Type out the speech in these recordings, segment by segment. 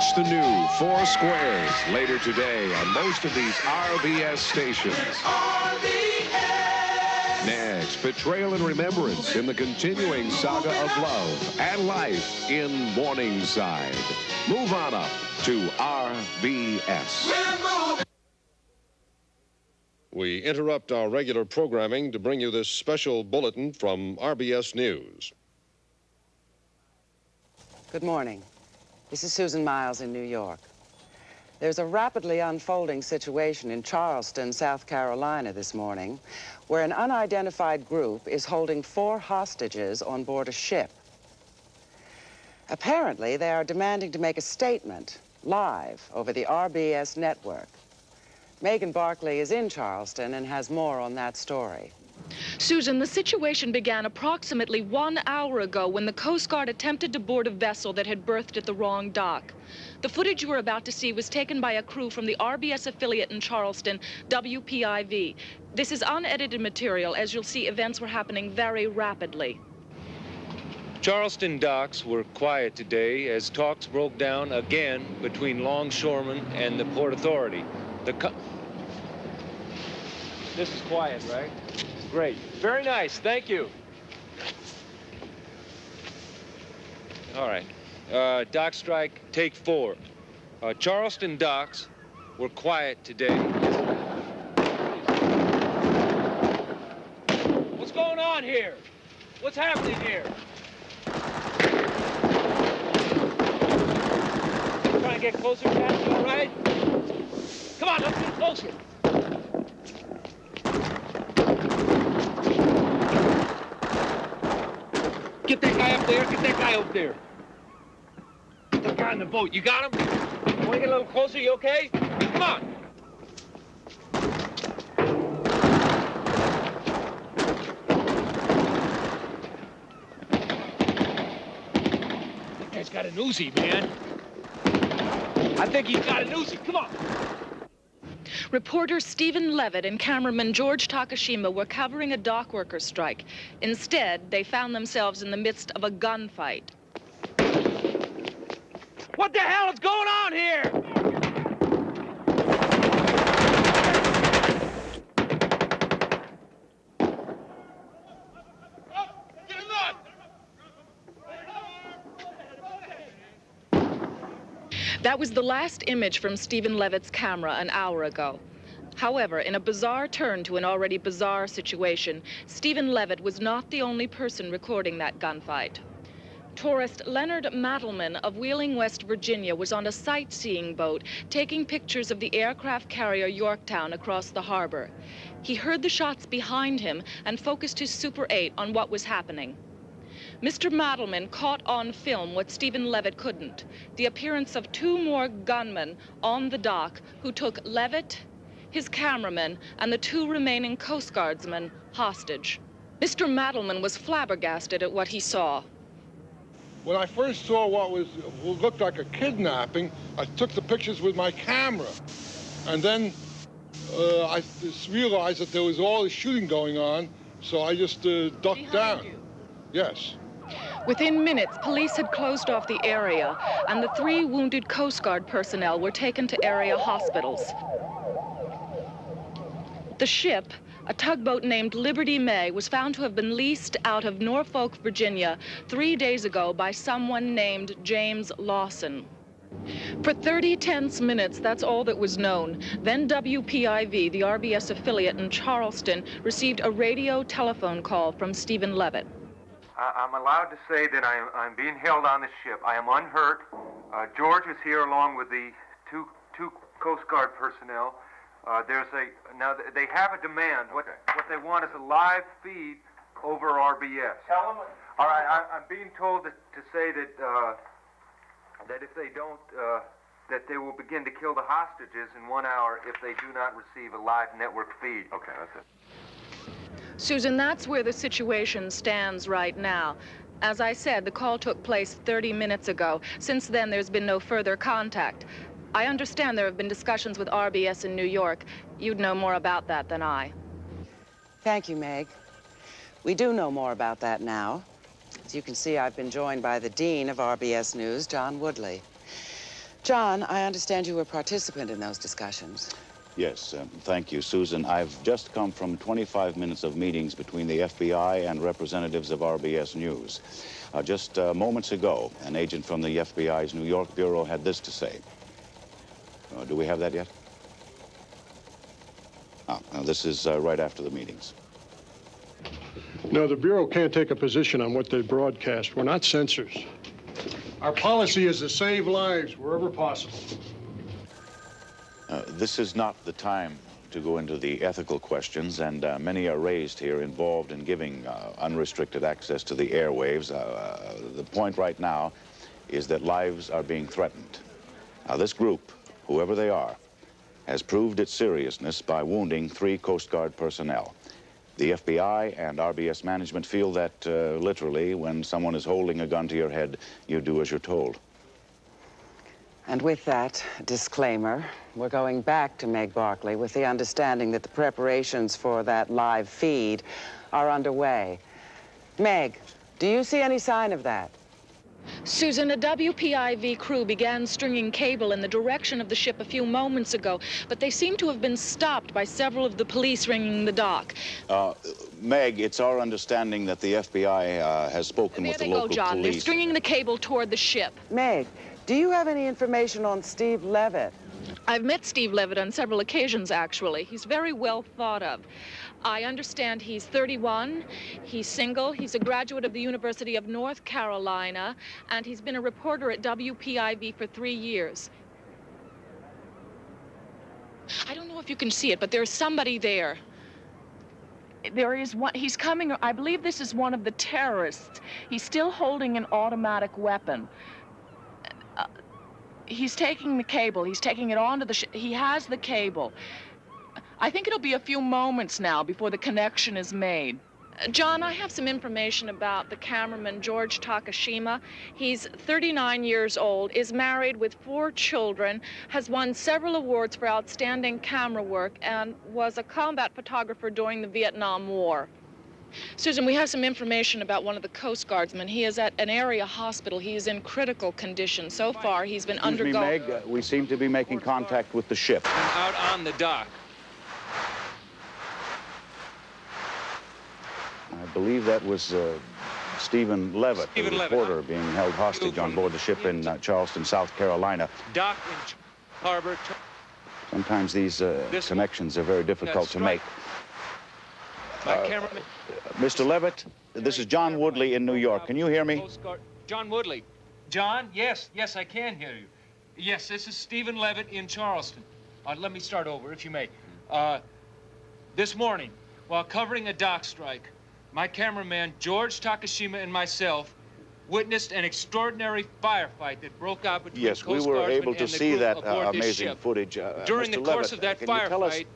Watch the new Four Squares later today on most of these RBS stations. Next, betrayal and remembrance in the continuing saga of love and life in Morningside. Move on up to RBS. We interrupt our regular programming to bring you this special bulletin from RBS News. Good morning. This is Susan Miles in New York. There's a rapidly unfolding situation in Charleston, South Carolina this morning, where an unidentified group is holding 4 hostages on board a ship. Apparently, they are demanding to make a statement live over the RBS network. Megan Barkley is in Charleston and has more on that story. Susan, the situation began approximately 1 hour ago when the Coast Guard attempted to board a vessel that had berthed at the wrong dock. The footage you are about to see was taken by a crew from the RBS affiliate in Charleston, WPIV. This is unedited material. As you'll see, events were happening very rapidly. Charleston docks were quiet today as talks broke down again between longshoremen and the Port Authority. This is quiet, right? Great. Very nice. Thank you. All right. Dock strike, take 4. Charleston docks were quiet today. What's going on here? What's happening here? Trying to get closer, Captain, all right? Come on, let's get closer. Get that guy up there, get that guy up there. Get that guy in the boat, you got him? Want to get a little closer, you okay? Come on. That guy's got an Uzi, man. I think he's got an Uzi, come on. Reporter Stephen Levitt and cameraman George Takashima were covering a dock worker strike. Instead, they found themselves in the midst of a gunfight. What the hell is going on here? That was the last image from Stephen Levitt's camera an hour ago. However, in a bizarre turn to an already bizarre situation, Stephen Levitt was not the only person recording that gunfight. Tourist Leonard Mattelman of Wheeling, West Virginia, was on a sightseeing boat taking pictures of the aircraft carrier Yorktown across the harbor. He heard the shots behind him and focused his Super 8 on what was happening. Mr. Mattelman caught on film what Stephen Levitt couldn't, the appearance of 2 more gunmen on the dock who took Levitt, his cameraman, and the 2 remaining Coast Guardsmen hostage. Mr. Mattelman was flabbergasted at what he saw. When I first saw what looked like a kidnapping, I took the pictures with my camera. And then I just realized that there was all this shooting going on, so I just ducked down. You. Yes. Within minutes, police had closed off the area, and the 3 wounded Coast Guard personnel were taken to area hospitals. The ship, a tugboat named Liberty May, was found to have been leased out of Norfolk, Virginia, 3 days ago by someone named James Lawson. For 30 tense minutes, that's all that was known. Then WPIV, the RBS affiliate in Charleston, received a radio telephone call from Stephen Levitt. I'm allowed to say that I'm being held on the ship. I am unhurt. George is here along with the two Coast Guard personnel. Now they have a demand. What they want is a live feed over RBS. Tell them. All right, I'm being told to say that that if they don't, that they will begin to kill the hostages in 1 hour if they do not receive a live network feed. Okay, that's it. Susan, that's where the situation stands right now. As I said, the call took place 30 minutes ago. Since then, there's been no further contact. I understand there have been discussions with RBS in New York. You'd know more about that than I. Thank you, Meg. We do know more about that now. As you can see, I've been joined by the Dean of RBS News, John Woodley. John, I understand you were a participant in those discussions. Yes, thank you, Susan. I've just come from 25 minutes of meetings between the FBI and representatives of RBS News. Just moments ago, an agent from the FBI's New York Bureau had this to say. Do we have that yet? Now this is right after the meetings. No, the Bureau can't take a position on what they broadcast. We're not censors. Our policy is to save lives wherever possible. This is not the time to go into the ethical questions, and many are raised here involved in giving unrestricted access to the airwaves. The point right now is that lives are being threatened. Now, this group, whoever they are, has proved its seriousness by wounding 3 Coast Guard personnel. The FBI and RBS management feel that literally, when someone is holding a gun to your head, you do as you're told. And with that disclaimer, we're going back to Meg Barkley with the understanding that the preparations for that live feed are underway. Meg, do you see any sign of that? Susan, a WPIV crew began stringing cable in the direction of the ship a few moments ago, but they seem to have been stopped by several of the police ringing the dock. Meg, it's our understanding that the FBI has spoken with the local police. There they go, John. They're stringing the cable toward the ship. Meg, do you have any information on Steve Levitt? I've met Steve Levitt on several occasions, actually. He's very well thought of. I understand he's 31, he's single, he's a graduate of the University of North Carolina, and he's been a reporter at WPIV for 3 years. I don't know if you can see it, but there's somebody there. There is one, he's coming, I believe this is one of the terrorists. He's still holding an automatic weapon. He's taking the cable, he's taking it onto the ship. He has the cable. I think it'll be a few moments now before the connection is made. John, I have some information about the cameraman, George Takashima. He's 39 years old, is married with 4 children, has won several awards for outstanding camera work, and was a combat photographer during the Vietnam War. Susan, we have some information about one of the Coast Guardsmen. He is at an area hospital. He is in critical condition. So far, he's been undergoing... Excuse me, Meg, we seem to be making contact with the ship. Out on the dock. I believe that was Stephen Levitt, the reporter being held hostage on board the ship in Charleston, South Carolina. Dock in harbor. Sometimes these connections are very difficult to make. My cameraman. Mr. Levitt, this is John Woodley in New York. Can you hear me? John Woodley. John, yes, I can hear you. Yes, this is Stephen Levitt in Charleston. Let me start over, if you may. This morning, while covering a dock strike, my cameraman, George Takashima, and myself witnessed an extraordinary firefight that broke out between Coast Guardsmen. Yes, we were able to see that amazing footage. During the course of that firefight,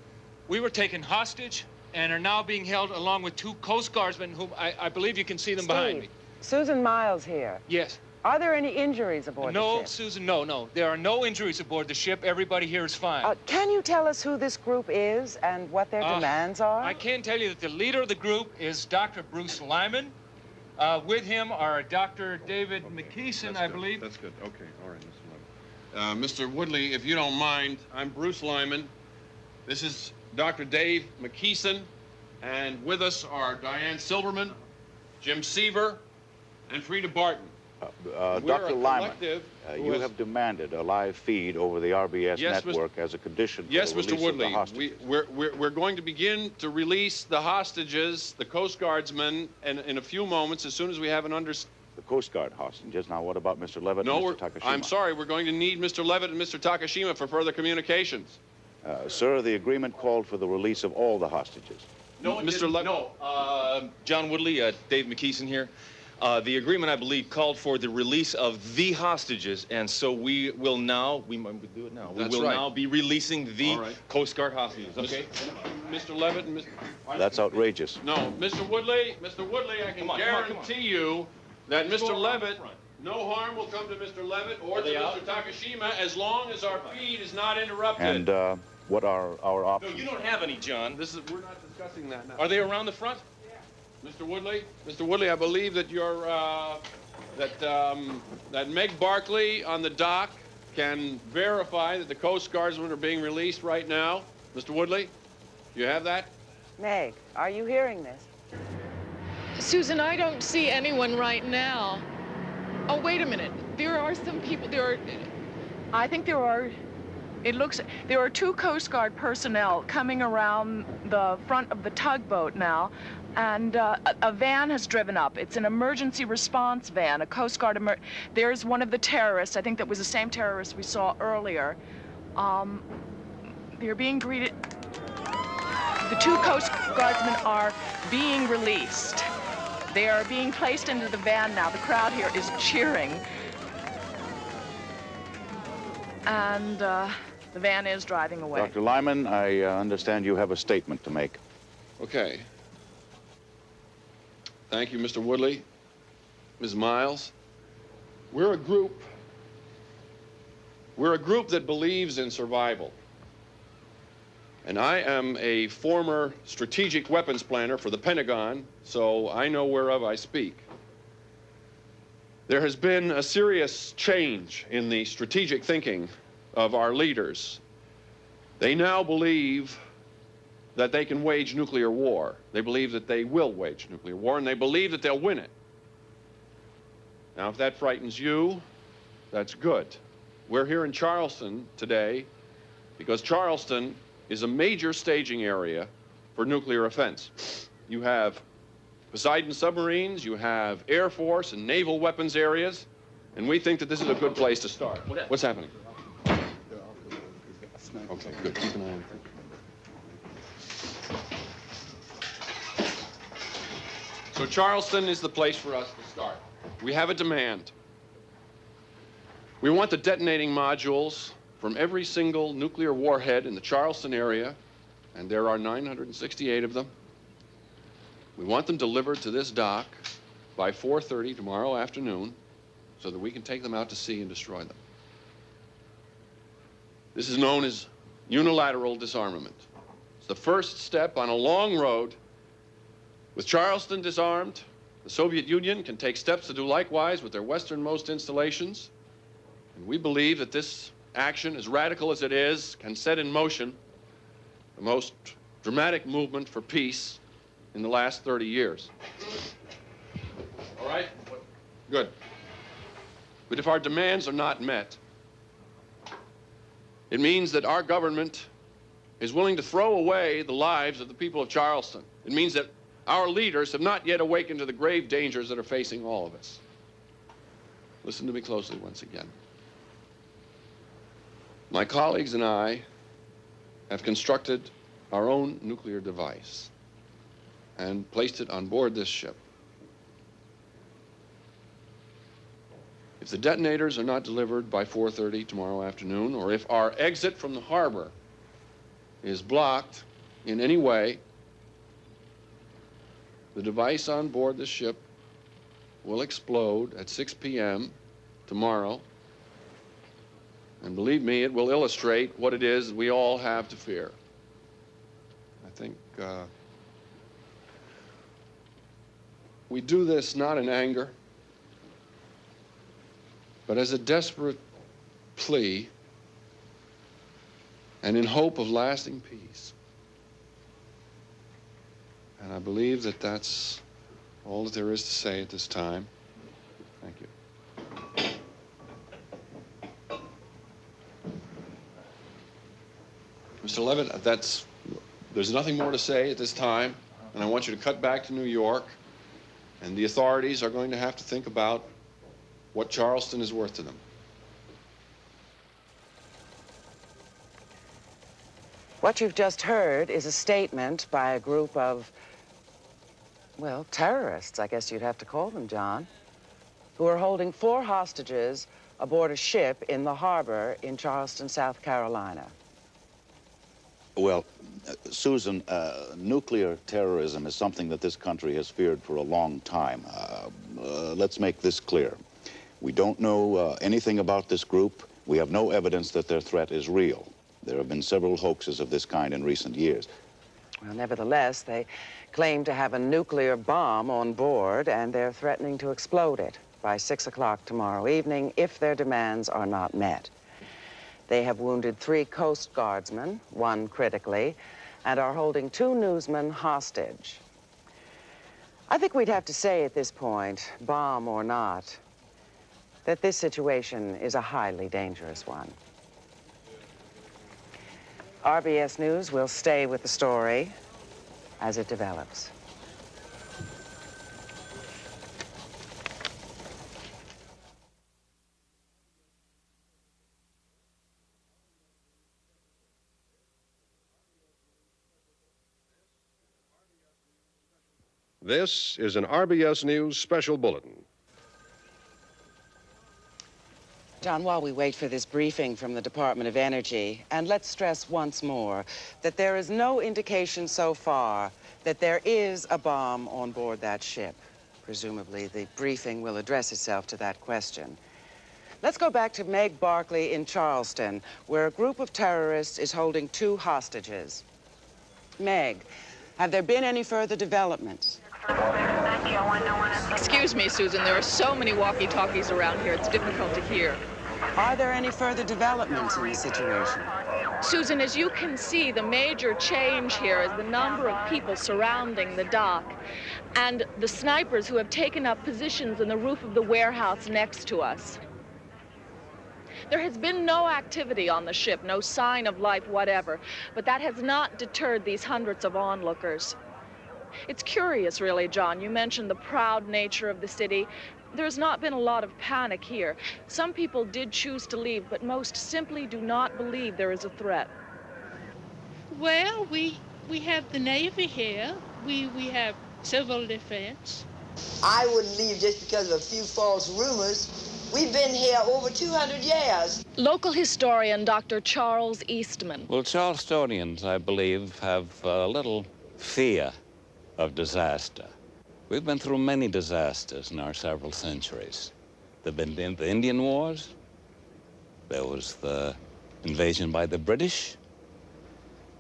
we were taken hostage and are now being held along with 2 Coast Guardsmen, whom I believe you can see them behind me. Susan Miles here. Yes. Are there any injuries aboard the ship? No, Susan, no. There are no injuries aboard the ship. Everybody here is fine. Can you tell us who this group is and what their demands are? I can tell you that the leader of the group is Dr. Bruce Lyman. With him are Dr. David McKeeson, I believe. That's good. Okay. All right, Mr. Lyman. Mr. Woodley, if you don't mind, I'm Bruce Lyman. This is Dr. Dave McKeeson. And with us are Diane Silverman, Jim Seaver, and Frida Barton. Dr. Lyman, you have demanded a live feed over the RBS network as a condition for the release Mr. Woodley, of the hostages. We're going to begin to release the hostages, the Coast Guardsmen, in a few moments, as soon as we have an The Coast Guard hostages. Now, what about Mr. Levitt and Mr. Takashima? I'm sorry, we're going to need Mr. Levitt and Mr. Takashima for further communications. Sir, the agreement called for the release of all the hostages. No, Mr. Levitt. No, John Woodley, Dave McKeeson here. The agreement, I believe, called for the release of the hostages, and so we will now, we might do it now. We will now be releasing the Coast Guard hostages, okay? Mr. Levitt and Mr. That's outrageous. No, Mr. Woodley, I can guarantee you that Mr. Levitt, no harm will come to Mr. Levitt or to Mr. Takashima as long as our feed is not interrupted. And what are our options? No, you don't have any, John. We're not discussing that now. Are they around the front? Mr. Woodley, I believe that you're, that Meg Barkley on the dock can verify that the Coast Guardsmen are being released right now. Mr. Woodley, you have that? Meg, are you hearing this? Susan, I don't see anyone right now. Oh, wait a minute. There are some people, I think there are two Coast Guard personnel coming around the front of the tugboat now, and a van has driven up. It's an emergency response van, a Coast Guard there's one of the terrorists. I think that was the same terrorist we saw earlier. They're being greeted. The two Coast Guardsmen are being released. They are being placed into the van now. The crowd here is cheering. And the van is driving away. Dr. Lyman, I understand you have a statement to make. Okay. Thank you, Mr. Woodley. Ms. Miles. We're a group that believes in survival. And I am a former strategic weapons planner for the Pentagon, so I know whereof I speak. There has been a serious change in the strategic thinking of our leaders. They now believe that they can wage nuclear war. They believe that they will wage nuclear war, and they believe that they'll win it. Now, if that frightens you, that's good. We're here in Charleston today because Charleston is a major staging area for nuclear offense. You have Poseidon submarines, you have Air Force and naval weapons areas, and we think that this is a good place to start. What's happening? Okay, good. Keep an eye on it. So Charleston is the place for us to start. We have a demand. We want the detonating modules from every single nuclear warhead in the Charleston area, and there are 968 of them. We want them delivered to this dock by 4:30 tomorrow afternoon so that we can take them out to sea and destroy them. This is known as unilateral disarmament. It's the first step on a long road. With Charleston disarmed, the Soviet Union can take steps to do likewise with their westernmost installations, and we believe that this action, as radical as it is, can set in motion the most dramatic movement for peace in the last 30 years. All right? Good. But if our demands are not met, it means that our government is willing to throw away the lives of the people of Charleston. It means that our leaders have not yet awakened to the grave dangers that are facing all of us. Listen to me closely once again. My colleagues and I have constructed our own nuclear device and placed it on board this ship. If the detonators are not delivered by 4:30 tomorrow afternoon, or if our exit from the harbor is blocked in any way, the device on board the ship will explode at 6 p.m. tomorrow. And believe me, it will illustrate what it is we all have to fear. I think we do this not in anger, but as a desperate plea and in hope of lasting peace. And I believe that that's all that there is to say at this time. Thank you. Mr. Levitt, there's nothing more to say at this time, and I want you to cut back to New York, and the authorities are going to have to think about what Charleston is worth to them. What you've just heard is a statement by a group of, well, terrorists, I guess you'd have to call them, John, who are holding 4 hostages aboard a ship in the harbor in Charleston, South Carolina. Well, Susan, nuclear terrorism is something that this country has feared for a long time. Let's make this clear. We don't know anything about this group. We have no evidence that their threat is real. There have been several hoaxes of this kind in recent years. Well, nevertheless, they claim to have a nuclear bomb on board, and they're threatening to explode it by 6 o'clock tomorrow evening if their demands are not met. They have wounded 3 Coast Guardsmen, 1 critically, and are holding 2 newsmen hostage. I think we'd have to say at this point, bomb or not, that this situation is a highly dangerous one. RBS News will stay with the story as it develops. This is an RBS News special bulletin. John, while we wait for this briefing from the Department of Energy, and let's stress once more that there is no indication so far that there is a bomb on board that ship. Presumably, the briefing will address itself to that question. Let's go back to Meg Barkley in Charleston, where a group of terrorists is holding 2 hostages. Meg, have there been any further developments? Excuse me, Susan, there are so many walkie-talkies around here, it's difficult to hear. Are there any further developments in the situation? Susan, as you can see, the major change here is the number of people surrounding the dock and the snipers who have taken up positions in the roof of the warehouse next to us. There has been no activity on the ship, no sign of life whatever, but that has not deterred these hundreds of onlookers. It's curious, really, John. You mentioned the proud nature of the city. There's not been a lot of panic here. Some people did choose to leave, but most simply do not believe there is a threat. Well, we have the Navy here. We have civil defense. I wouldn't leave just because of a few false rumors. We've been here over 200 years. Local historian Dr. Charles Eastman. Well, Charlestonians, I believe, have a little fear of disaster. We've been through many disasters in our several centuries. There have been the Indian Wars. There was the invasion by the British.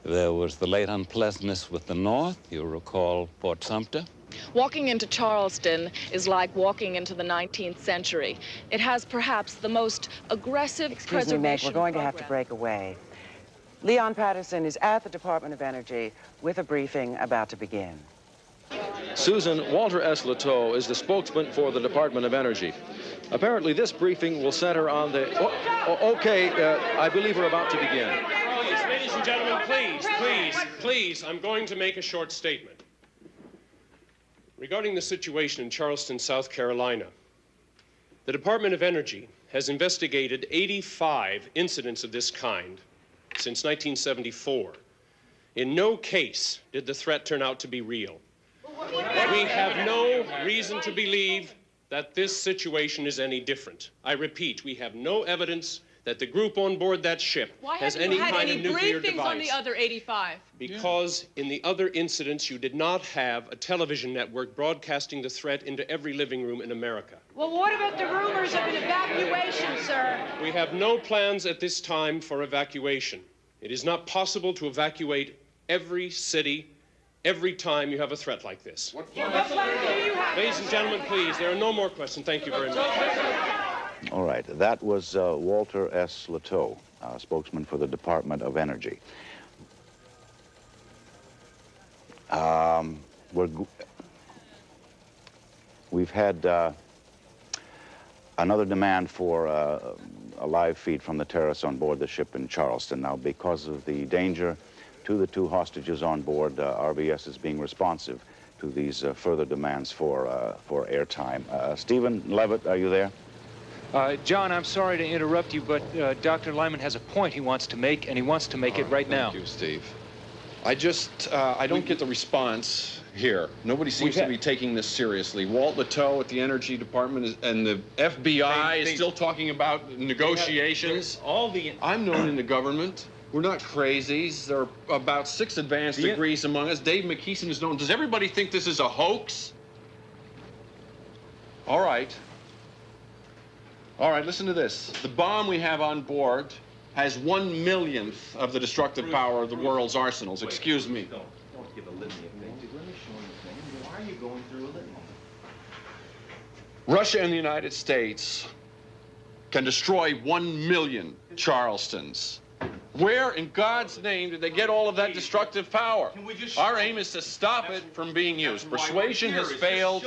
There was the late unpleasantness with the North. You recall Fort Sumter. Walking into Charleston is like walking into the 19th century. It has perhaps the most aggressive Excuse me, Meg, we're going to have to break away. Leon Patterson is at the Department of Energy with a briefing about to begin. Susan, Walter S. Leteau is the spokesman for the Department of Energy. Apparently, this briefing will center on the... I believe we're about to begin. Ladies and gentlemen, please, I'm going to make a short statement. Regarding the situation in Charleston, South Carolina, the Department of Energy has investigated 85 incidents of this kind since 1974. In no case did the threat turn out to be real. We have no reason to believe that this situation is any different. I repeat, we have no evidence that the group on board that ship has any kind of nuclear device. Why haven't you had any briefings on the other 85? Because in the other incidents, you did not have a television network broadcasting the threat into every living room in America. Well, what about the rumors of an evacuation, sir? We have no plans at this time for evacuation. It is not possible to evacuate every city every time you have a threat like this. What plans do you have? Ladies and gentlemen, please, there are no more questions. Thank you very much. All right, that was Walter S. Leteau, spokesman for the Department of Energy. We've had another demand for a live feed from the terrorists on board the ship in Charleston. Now, because of the danger to the 2 hostages on board, RBS is being responsive to these further demands for airtime. Stephen Levitt, are you there? John, I'm sorry to interrupt you, but Dr. Lyman has a point he wants to make, and he wants to make it right now. Thank you, Steve. I don't get the response here. Nobody seems to be taking this seriously. Walt Leteau at the Energy Department and the FBI is still talking about negotiations. I'm known in the government. We're not crazies. There are about 6 advanced degrees among us. Dave McKeeson is known. Does everybody think this is a hoax? All right, listen to this. The bomb we have on board has 1/1,000,000th of the destructive power of the world's arsenals. Excuse me. Don't give a litany of things. Let me show you things. Why are you going through a litany? Russia and the United States can destroy 1 million Charlestons. Where in God's name did they get all of that destructive power? Our aim is to stop it from being used. Persuasion has failed,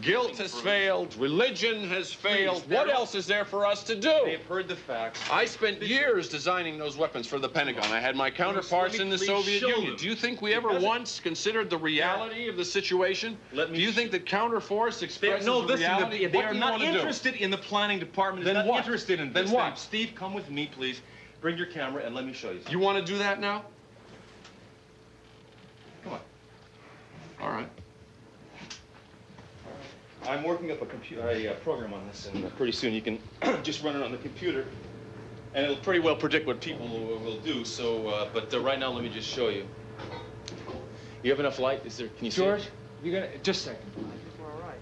guilt has failed, religion has failed. What else is there for us to do? They've heard the facts. I spent years designing those weapons for the Pentagon. I had my counterparts in the Soviet Union. Do you think we ever once considered the reality of the situation? Do you think that counterforce expresses the reality? They are not interested in the planning department. Then not what? interested in this. Then what? Steve, come with me, please. Bring your camera and let me show you something. You want to do that now? Come on. All right. I'm working up a program on this, and pretty soon you can just run it on the computer, and it'll pretty well predict what people will do. So, but right now, let me just show you. You have enough light? Is there? Can you see? George, you're gonna just a second. We're all right.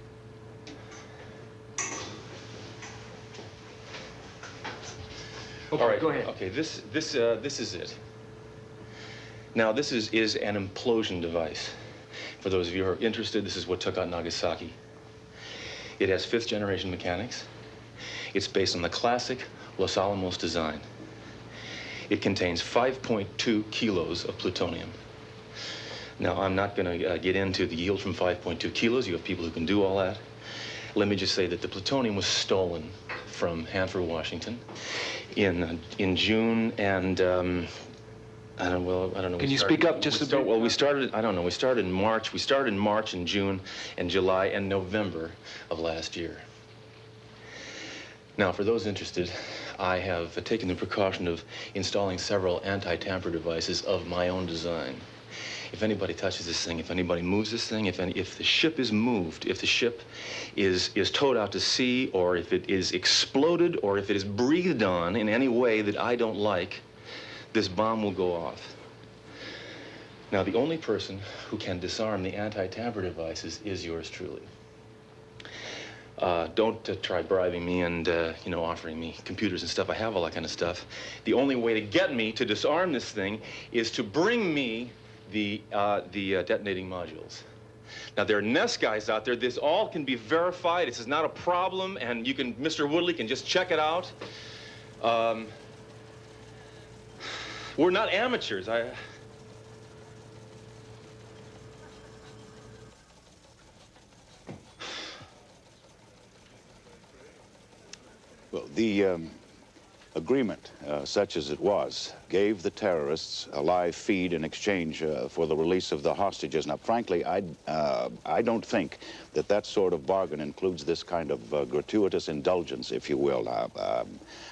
Okay, all right, go ahead. Okay, this is it. Now, this is an implosion device. For those of you who are interested, this is what took out Nagasaki. It has 5th-generation mechanics. It's based on the classic Los Alamos design. It contains 5.2 kilos of plutonium. Now, I'm not going to get into the yield from 5.2 kilos. You have people who can do all that. Let me just say that the plutonium was stolen from Hanford, Washington, in June, and I don't know. Can you speak up just a bit? Well, we started. I don't know. We started in March. We started in March and June and July and November of last year. Now, for those interested, I have taken the precaution of installing several anti-tamper devices of my own design. If anybody touches this thing, if anybody moves this thing, if the ship is moved, if the ship is towed out to sea, or if it is exploded, or if it is breathed on in any way that I don't like, this bomb will go off. Now, the only person who can disarm the anti-tamper devices is yours truly. Don't try bribing me and, offering me computers and stuff. I have all that kind of stuff. The only way to get me to disarm this thing is to bring me the detonating modules. Now, there are NEST guys out there. This all can be verified. This is not a problem, and Mr. Woodley can just check it out. We're not amateurs. Well, the agreement, such as it was, gave the terrorists a live feed in exchange for the release of the hostages. Now, frankly, I don't think that sort of bargain includes this kind of gratuitous indulgence, if you will.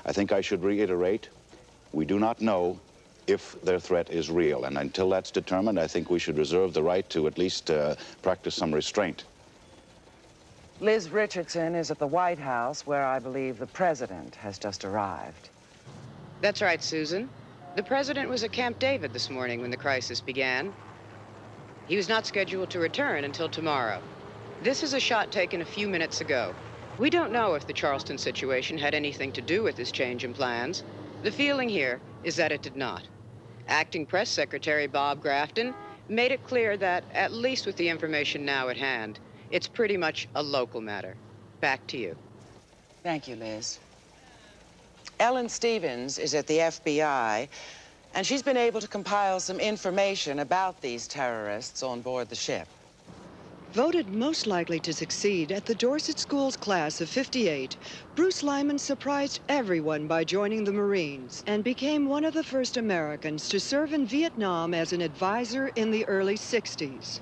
I think I should reiterate, we do not know if their threat is real, and until that's determined, I think we should reserve the right to at least practice some restraint. Liz Richardson is at the White House, where I believe the president has just arrived. That's right, Susan. The president was at Camp David this morning when the crisis began. He was not scheduled to return until tomorrow. This is a shot taken a few minutes ago. We don't know if the Charleston situation had anything to do with this change in plans. The feeling here is that it did not. Acting Press Secretary Bob Grafton made it clear that, at least with the information now at hand, it's pretty much a local matter. Back to you. Thank you, Liz. Ellen Stevens is at the FBI, and she's been able to compile some information about these terrorists on board the ship. Voted most likely to succeed at the Dorset School's class of '58, Bruce Lyman surprised everyone by joining the Marines and became one of the first Americans to serve in Vietnam as an advisor in the early '60s.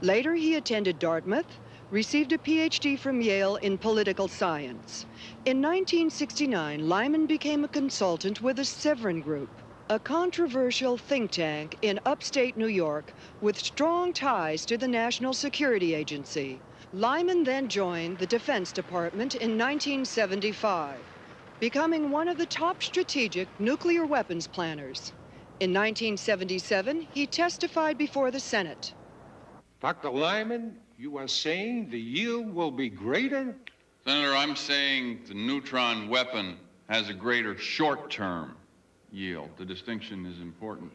Later, he attended Dartmouth, received a PhD from Yale in political science. In 1969, Lyman became a consultant with the Severin Group, a controversial think tank in upstate New York with strong ties to the National Security Agency. Lyman then joined the Defense Department in 1975, becoming one of the top strategic nuclear weapons planners. In 1977, he testified before the Senate. Dr. Lyman, you are saying the yield will be greater? Senator, I'm saying the neutron weapon has a greater short-term yield. The distinction is important.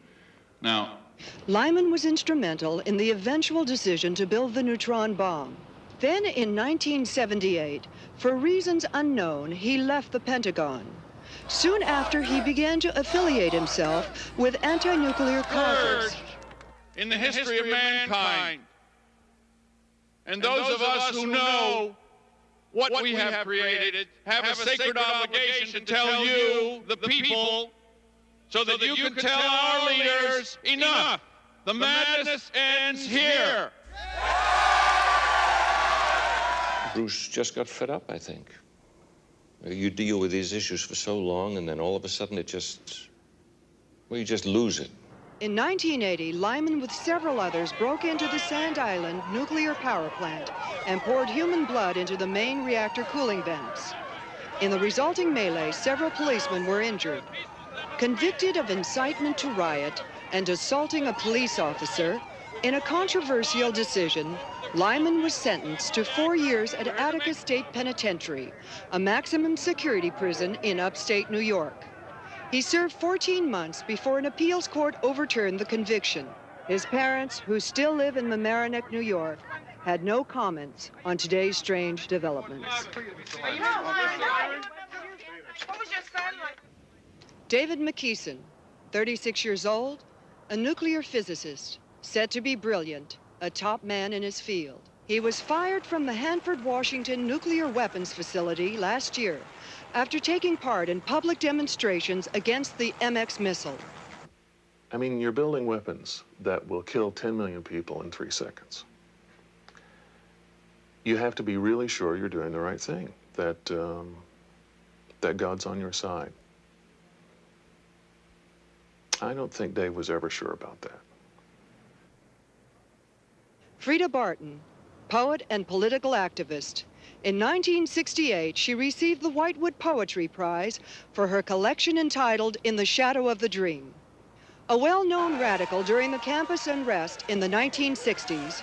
Now, Lyman was instrumental in the eventual decision to build the neutron bomb. Then in 1978, For reasons unknown, he left the Pentagon. Soon after, he began to affiliate himself with anti-nuclear causes. In the history of mankind. And those of us who know what we have created have a sacred obligation to tell you, the people, so that you can tell our leaders, enough. The madness ends here. Bruce just got fed up, I think. You deal with these issues for so long, and then all of a sudden you just lose it. In 1980, Lyman with several others broke into the Sand Island nuclear power plant and poured human blood into the main reactor cooling vents. In the resulting melee, several policemen were injured. Convicted of incitement to riot and assaulting a police officer, in a controversial decision, Lyman was sentenced to 4 years at Attica State Penitentiary, a maximum security prison in upstate New York. He served 14 months before an appeals court overturned the conviction. His parents, who still live in Mamaroneck, New York, had no comments on today's strange developments. David McKeeson, 36 years old, a nuclear physicist, said to be brilliant, a top man in his field. He was fired from the Hanford, Washington nuclear weapons facility last year after taking part in public demonstrations against the MX missile. I mean, you're building weapons that will kill 10 million people in 3 seconds. You have to be really sure you're doing the right thing, that God's on your side. I don't think Dave was ever sure about that. Frida Barton, poet and political activist. In 1968, she received the Whitewood Poetry Prize for her collection entitled In the Shadow of the Dream. A well-known radical during the campus unrest in the 1960s,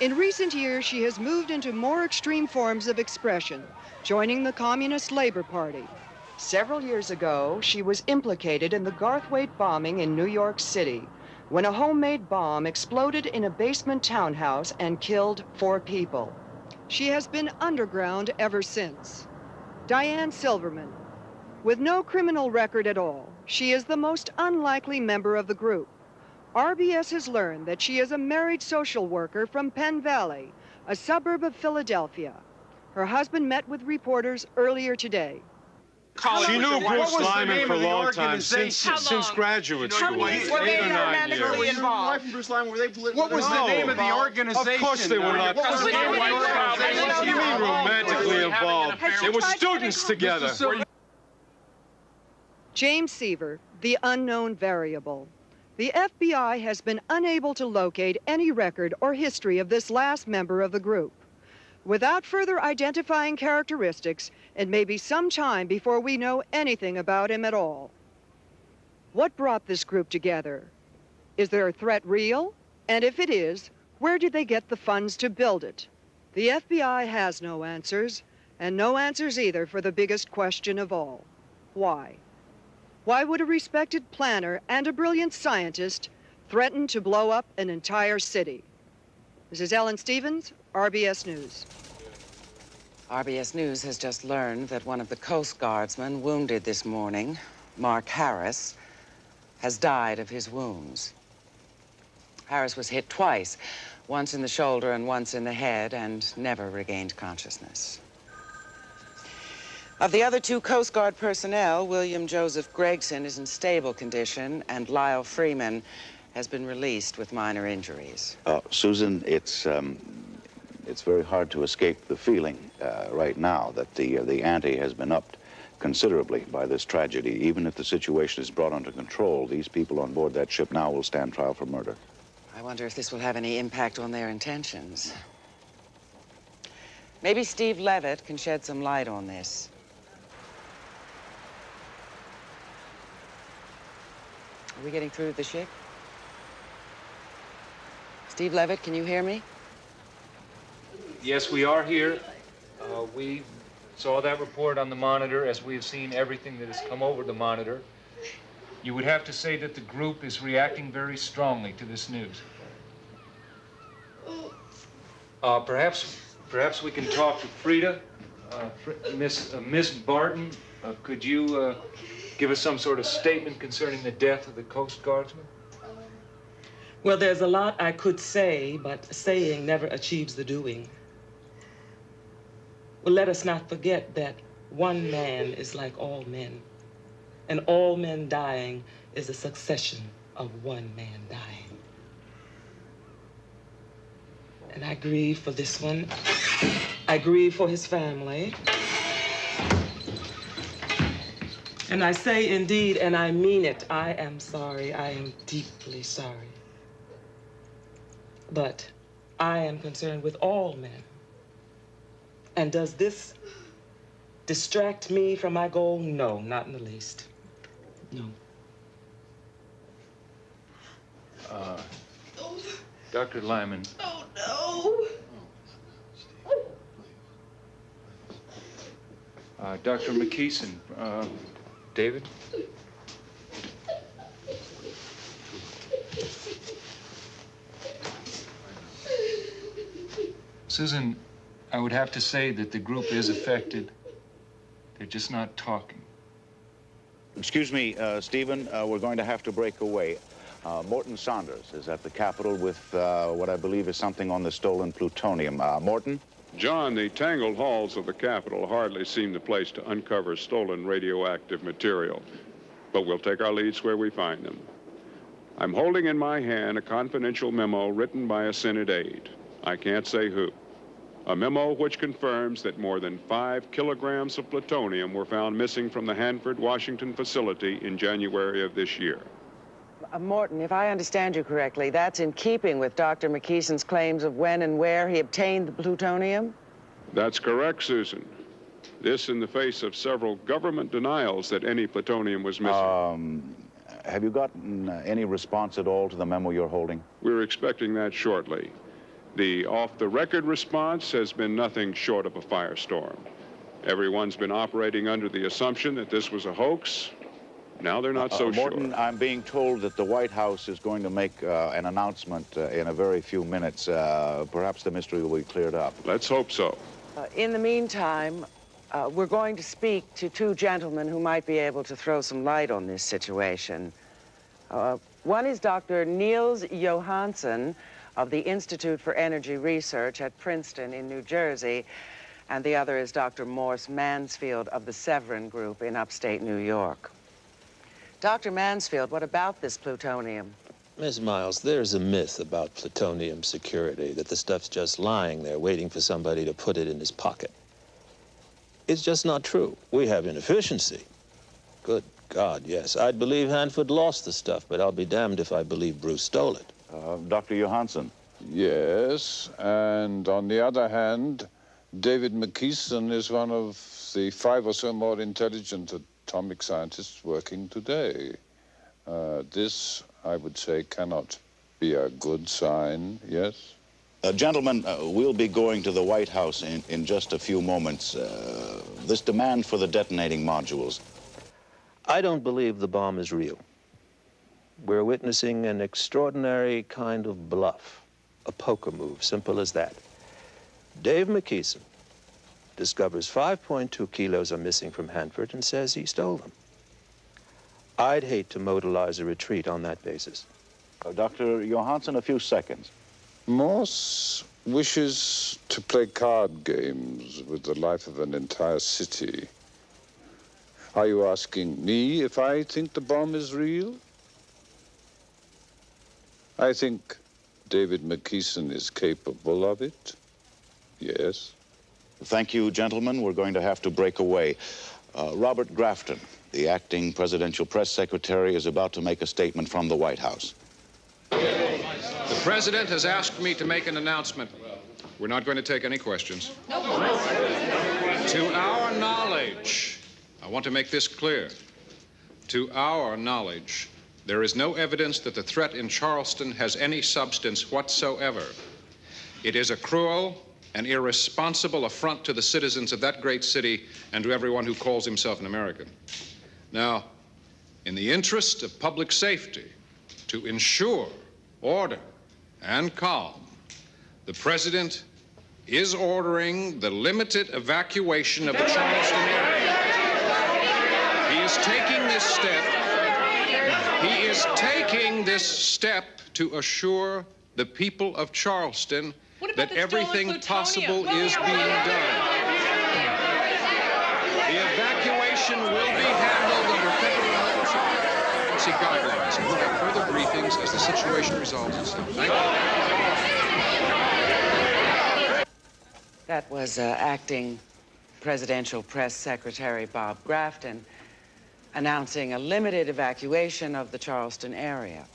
in recent years she has moved into more extreme forms of expression, joining the Communist Labor Party. Several years ago, she was implicated in the Garthwaite bombing in New York City, when a homemade bomb exploded in a basement townhouse and killed 4 people. She has been underground ever since. Diane Silverman. With no criminal record at all, she is the most unlikely member of the group. RBS has learned that she is a married social worker from Penn Valley, a suburb of Philadelphia. Her husband met with reporters earlier today. She knew Bruce Lyman for a long time, since graduate school. Were they romantically involved? What was the name of the organization? Of course they were not. What do you mean romantically involved? They were students together. James Seaver, the unknown variable. The FBI has been unable to locate any record or history of this last member of the group. Without further identifying characteristics, it may be some time before we know anything about him at all. What brought this group together? Is their threat real? And if it is, where did they get the funds to build it? The FBI has no answers, and no answers either for the biggest question of all. Why? Why would a respected planner and a brilliant scientist threaten to blow up an entire city? This is Ellen Stevens, RBS News. RBS News has just learned that one of the Coast Guardsmen wounded this morning, Mark Harris, has died of his wounds. Harris was hit twice, once in the shoulder and once in the head, and never regained consciousness. Of the other 2 Coast Guard personnel, William Joseph Gregson is in stable condition, and Lyle Freeman has been released with minor injuries. Susan, it's very hard to escape the feeling right now that the ante has been upped considerably by this tragedy. Even if the situation is brought under control, these people on board that ship now will stand trial for murder. I wonder if this will have any impact on their intentions. Maybe Steve Levitt can shed some light on this. Are we getting through to the ship? Steve Levitt, can you hear me? Yes, we are here. We saw that report on the monitor, as we have seen everything that has come over the monitor. You would have to say that the group is reacting very strongly to this news. Perhaps we can talk to Frida. Miss Barton, could you give us some sort of statement concerning the death of the Coast Guardsman? Well, there's a lot I could say, but saying never achieves the doing. Well, let us not forget that one man is like all men, and all men dying is a succession of one man dying. And I grieve for this one. I grieve for his family. And I say indeed, and I mean it, I am sorry. I am deeply sorry. But I am concerned with all men. And does this distract me from my goal? No, not in the least. No. Dr. Lyman. Oh, no. Dr. McKeeson. David? Susan, I would have to say that the group is affected. They're just not talking. Excuse me, Stephen, we're going to have to break away. Morton Saunders is at the Capitol with what I believe is something on the stolen plutonium. Morton? John, the tangled halls of the Capitol hardly seem the place to uncover stolen radioactive material, but we'll take our leads where we find them. I'm holding in my hand a confidential memo written by a Senate aide. I can't say who. A memo which confirms that more than 5 kilograms of plutonium were found missing from the Hanford, Washington facility in January of this year. Morton, if I understand you correctly, that's in keeping with Dr. McKeeson's claims of when and where he obtained the plutonium? That's correct, Susan. This in the face of several government denials that any plutonium was missing. Have you gotten any response at all to the memo you're holding? We're expecting that shortly. The off-the-record response has been nothing short of a firestorm. Everyone's been operating under the assumption that this was a hoax. Now they're not so sure. Morton, I'm being told that the White House is going to make an announcement in a very few minutes. Perhaps the mystery will be cleared up. Let's hope so. In the meantime, we're going to speak to 2 gentlemen who might be able to throw some light on this situation. One is Dr. Niels Johansson of the Institute for Energy Research at Princeton in New Jersey, and the other is Dr. Morse Mansfield of the Severin Group in upstate New York. Dr. Mansfield, what about this plutonium? Miss Miles, there's a myth about plutonium security, that the stuff's just lying there waiting for somebody to put it in his pocket. It's just not true. We have inefficiency. Good God, yes. I'd believe Hanford lost the stuff, but I'll be damned if I believe Bruce stole it. Dr. Johansson. Yes, and on the other hand, David McKeeson is one of the 5 or so more intelligent atomic scientists working today. This, I would say, cannot be a good sign, yes? Gentlemen, we'll be going to the White House in just a few moments. This demand for the detonating modules. I don't believe the bomb is real. We're witnessing an extraordinary kind of bluff, a poker move, simple as that. Dave McKeeson discovers 5.2 kilos are missing from Hanford and says he stole them. I'd hate to modalize a retreat on that basis. Dr. Johansson, a few seconds. Morse wishes to play card games with the life of an entire city. Are you asking me if I think the bomb is real? I think David McKeeson is capable of it, yes. Thank you, gentlemen. We're going to have to break away. Robert Grafton, the acting presidential press secretary, is about to make a statement from the White House. The president has asked me to make an announcement. We're not going to take any questions. To our knowledge, I want to make this clear. To our knowledge, there is no evidence that the threat in Charleston has any substance whatsoever. It is a cruel and irresponsible affront to the citizens of that great city and to everyone who calls himself an American. Now, in the interest of public safety, to ensure order and calm, the president is ordering the limited evacuation of the Charleston area. He is taking this step. He is taking this step to assure the people of Charleston that everything possible is being done. The evacuation will be handled under federal emergency guidelines. We'll have further briefings as the situation resolves itself. Thank you. That was acting Presidential Press Secretary Bob Grafton announcing a limited evacuation of the Charleston area.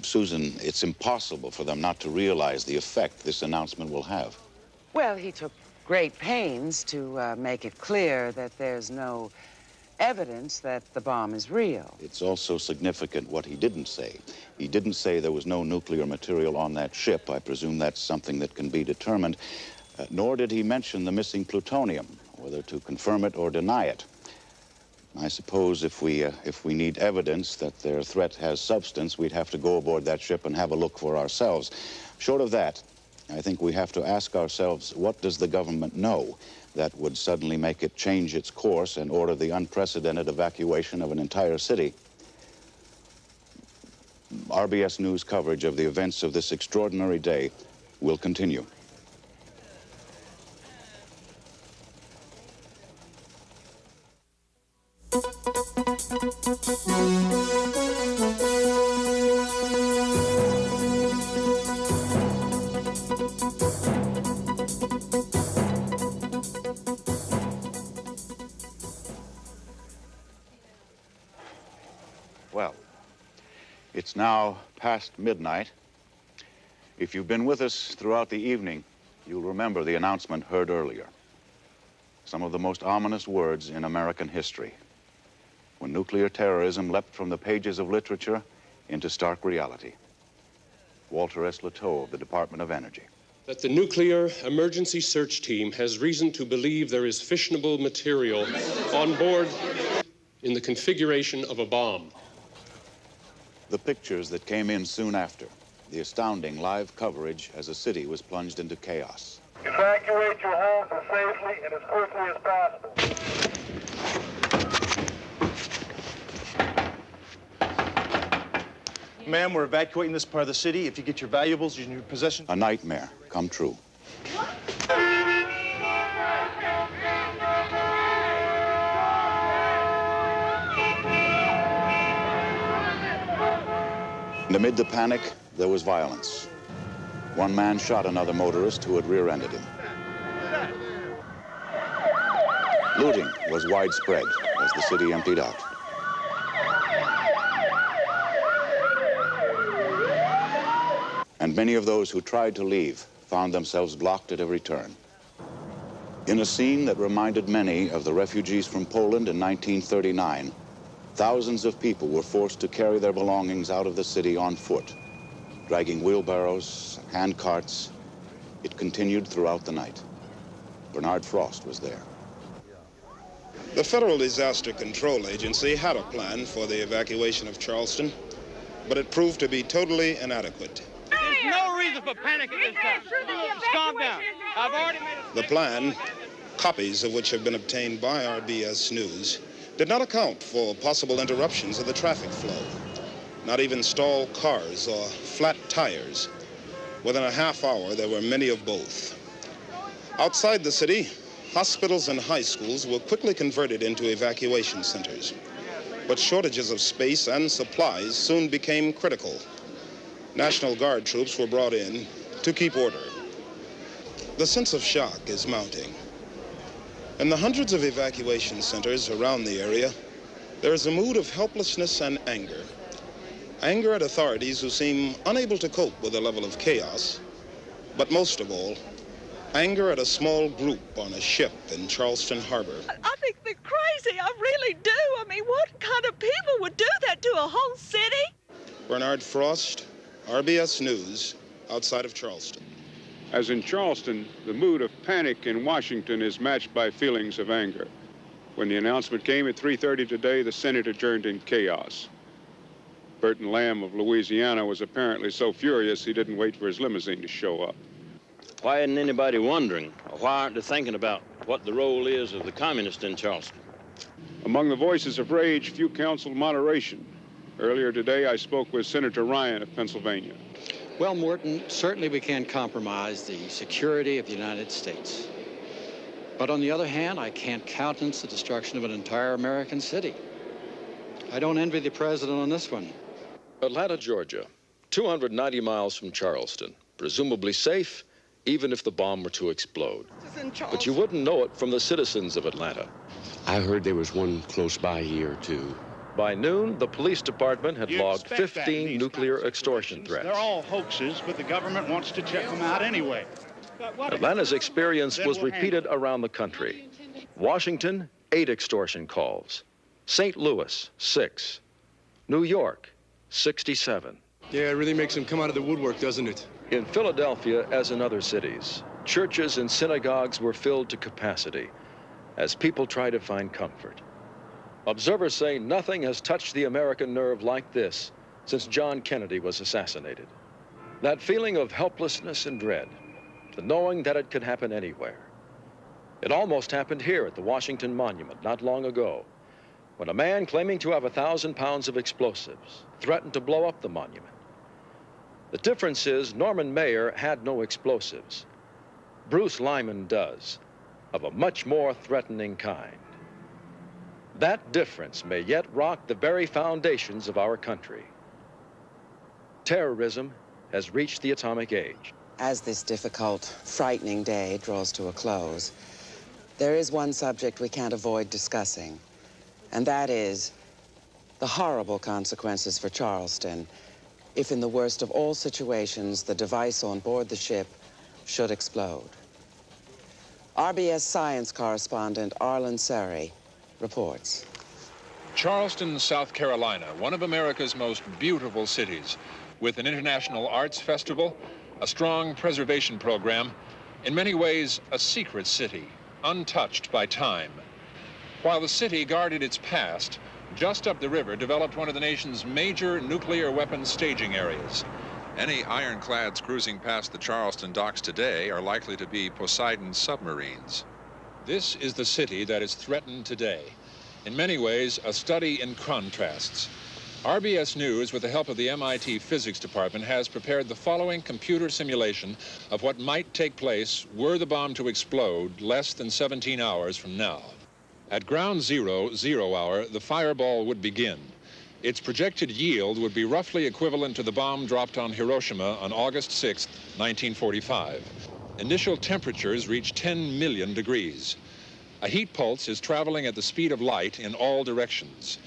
Susan, it's impossible for them not to realize the effect this announcement will have. Well, he took great pains to make it clear that there's no evidence that the bomb is real. It's also significant what he didn't say. He didn't say there was no nuclear material on that ship. I presume that's something that can be determined. Nor did he mention the missing plutonium, whether to confirm it or deny it. I suppose if we need evidence that their threat has substance, we'd have to go aboard that ship and have a look for ourselves. Short of that, I think we have to ask ourselves, what does the government know that would suddenly make it change its course and order the unprecedented evacuation of an entire city? RBS News coverage of the events of this extraordinary day will continue. Well, it's now past midnight. If you've been with us throughout the evening, you'll remember the announcement heard earlier. Some of the most ominous words in American history, when nuclear terrorism leapt from the pages of literature into stark reality. Walter S. Latow of the Department of Energy. That the Nuclear Emergency Search Team has reason to believe there is fissionable material on board in the configuration of a bomb. The pictures that came in soon after, the astounding live coverage as a city was plunged into chaos. Evacuate your homes as safely and as quickly as possible. Ma'am, we're evacuating this part of the city. If you get your valuables in your possession. A nightmare come true. And amid the panic, there was violence. One man shot another motorist who had rear-ended him. Looting was widespread as the city emptied out. And many of those who tried to leave found themselves blocked at every turn. In a scene that reminded many of the refugees from Poland in 1939, thousands of people were forced to carry their belongings out of the city on foot, dragging wheelbarrows, hand carts. It continued throughout the night. Bernard Frost was there. The Federal Disaster Control Agency had a plan for the evacuation of Charleston, but it proved to be totally inadequate. There's no reason for panic at this time. Just calm down. I've already made a... The plan, copies of which have been obtained by RBS News, did not account for possible interruptions of the traffic flow. Not even stalled cars or flat tires. Within a half hour, there were many of both. Outside the city, hospitals and high schools were quickly converted into evacuation centers. But shortages of space and supplies soon became critical. National Guard troops were brought in to keep order. The sense of shock is mounting. In the hundreds of evacuation centers around the area, there is a mood of helplessness and anger. Anger at authorities who seem unable to cope with the level of chaos, but most of all, anger at a small group on a ship in Charleston Harbor. I think they're crazy, I really do. I mean, what kind of people would do that to a whole city? Bernard Frost, RBS News, outside of Charleston. As in Charleston, the mood of panic in Washington is matched by feelings of anger. When the announcement came at 3:30 today, the Senate adjourned in chaos. Burton Lamb of Louisiana was apparently so furious he didn't wait for his limousine to show up. Why isn't anybody wondering? Why aren't they thinking about what the role is of the communists in Charleston? Among the voices of rage, few counsel moderation. Earlier today, I spoke with Senator Ryan of Pennsylvania. Well, Morton, certainly we can't compromise the security of the United States. But on the other hand, I can't countenance the destruction of an entire American city. I don't envy the president on this one. Atlanta, Georgia, 290 miles from Charleston, presumably safe, even if the bomb were to explode. But you wouldn't know it from the citizens of Atlanta. I heard there was one close by here, too. By noon, the police department had logged 15 nuclear extortion threats. They're all hoaxes, but the government wants to check them out anyway. Atlanta's experience was repeated around the country. Washington, 8 extortion calls. St. Louis, 6. New York, 67. Yeah, it really makes them come out of the woodwork, doesn't it? In Philadelphia, as in other cities, churches and synagogues were filled to capacity as people try to find comfort. Observers say nothing has touched the American nerve like this since John Kennedy was assassinated. That feeling of helplessness and dread, the knowing that it could happen anywhere. It almost happened here at the Washington Monument not long ago, when a man claiming to have 1,000 pounds of explosives threatened to blow up the monument. The difference is Norman Maier had no explosives. Bruce Lyman does, of a much more threatening kind. That difference may yet rock the very foundations of our country. Terrorism has reached the atomic age. As this difficult, frightening day draws to a close, there is one subject we can't avoid discussing, and that is the horrible consequences for Charleston if, in the worst of all situations, the device on board the ship should explode. RBS science correspondent Arlen Seri reports. Charleston, South Carolina, one of America's most beautiful cities, with an international arts festival, a strong preservation program, in many ways a secret city, untouched by time. While the city guarded its past, just up the river developed one of the nation's major nuclear weapons staging areas. Any ironclads cruising past the Charleston docks today are likely to be Poseidon submarines. This is the city that is threatened today. In many ways, a study in contrasts. RBS News, with the help of the MIT Physics Department, has prepared the following computer simulation of what might take place were the bomb to explode less than 17 hours from now. At ground zero, 0 hour, the fireball would begin. Its projected yield would be roughly equivalent to the bomb dropped on Hiroshima on August 6, 1945. Initial temperatures reach 10 million degrees. A heat pulse is traveling at the speed of light in all directions.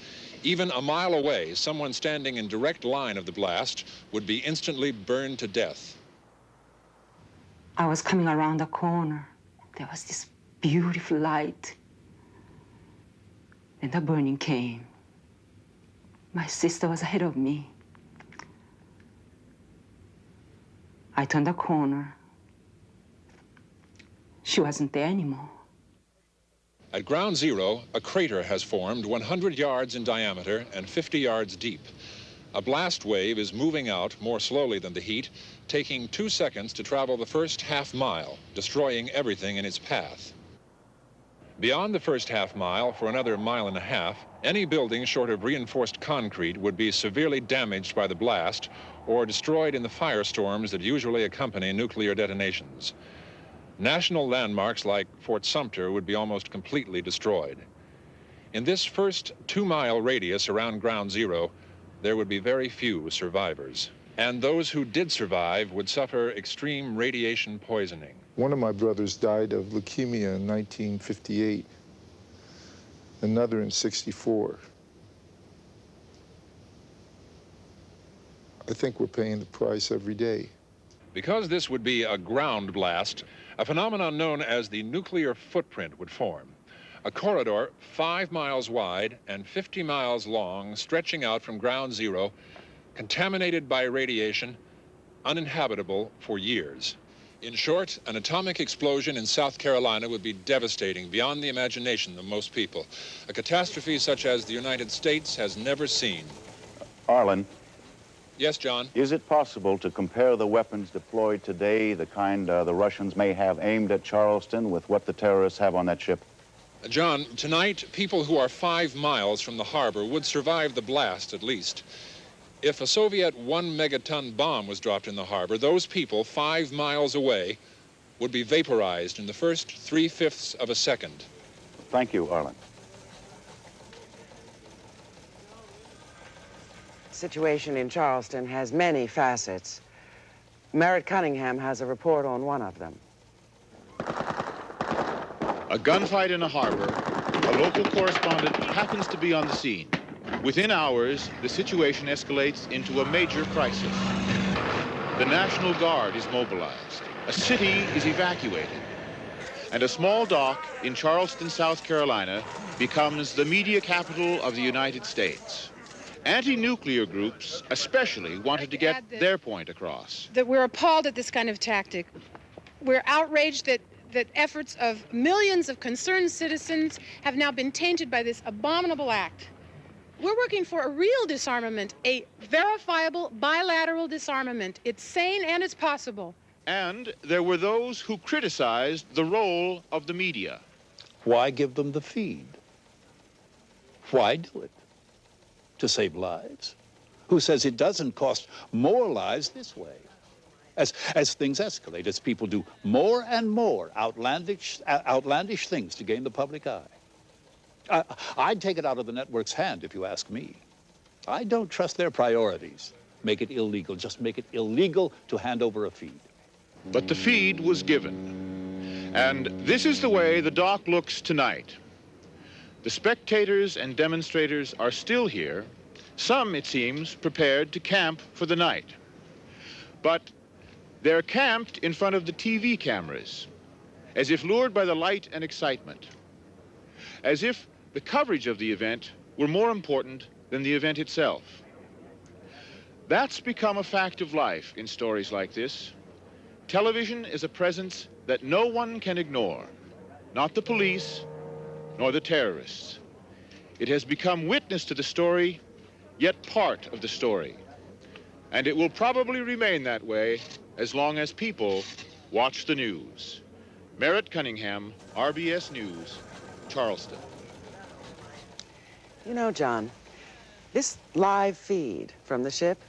Even a mile away, someone standing in direct line of the blast would be instantly burned to death. I was coming around the corner. There was this beautiful light. Then the burning came. My sister was ahead of me. I turned the corner. She wasn't there anymore. At ground zero, a crater has formed 100 yards in diameter and 50 yards deep. A blast wave is moving out more slowly than the heat, taking 2 seconds to travel the first half mile, destroying everything in its path. Beyond the first half mile, for another mile and a half, any building short of reinforced concrete would be severely damaged by the blast or destroyed in the firestorms that usually accompany nuclear detonations. National landmarks like Fort Sumter would be almost completely destroyed. In this first 2-mile radius around ground zero, there would be very few survivors. And those who did survive would suffer extreme radiation poisoning. One of my brothers died of leukemia in 1958, another in '64. I think we're paying the price every day. Because this would be a ground blast, a phenomenon known as the nuclear footprint would form. A corridor 5 miles wide and 50 miles long, stretching out from ground zero, contaminated by radiation, uninhabitable for years. In short, an atomic explosion in South Carolina would be devastating beyond the imagination of most people. A catastrophe such as the United States has never seen. Arlen, Yes, John. Is it possible to compare the weapons deployed today, the kind the Russians may have aimed at Charleston, with what the terrorists have on that ship? John, tonight, people who are 5 miles from the harbor would survive the blast, at least. If a Soviet 1-megaton bomb was dropped in the harbor, those people 5 miles away would be vaporized in the first 3/5 of a second. Thank you, Arlen. The situation in Charleston has many facets. Merritt Cunningham has a report on one of them. A gunfight in a harbor. A local correspondent happens to be on the scene. Within hours, the situation escalates into a major crisis. The National Guard is mobilized. A city is evacuated. And a small dock in Charleston, South Carolina, becomes the media capital of the United States. Anti-nuclear groups especially wanted to get their point across. That we're appalled at this kind of tactic. We're outraged that efforts of millions of concerned citizens have now been tainted by this abominable act. We're working for a real disarmament, a verifiable bilateral disarmament. It's sane and it's possible. And there were those who criticized the role of the media. Why give them the feed? Why do it? To save lives? Who says it doesn't cost more lives this way? As things escalate, as people do more and more outlandish things to gain the public eye. I'd take it out of the network's hand, if you ask me. I don't trust their priorities. Make it illegal. Just make it illegal to hand over a feed. But the feed was given. And this is the way the dock looks tonight. The spectators and demonstrators are still here, some, it seems, prepared to camp for the night. But they're camped in front of the TV cameras, as if lured by the light and excitement, as if the coverage of the event were more important than the event itself. That's become a fact of life in stories like this. Television is a presence that no one can ignore, not the police, nor the terrorists. It has become witness to the story, yet part of the story. And it will probably remain that way as long as people watch the news. Merritt Cunningham, RBS News, Charleston. You know, John, this live feed from the ship,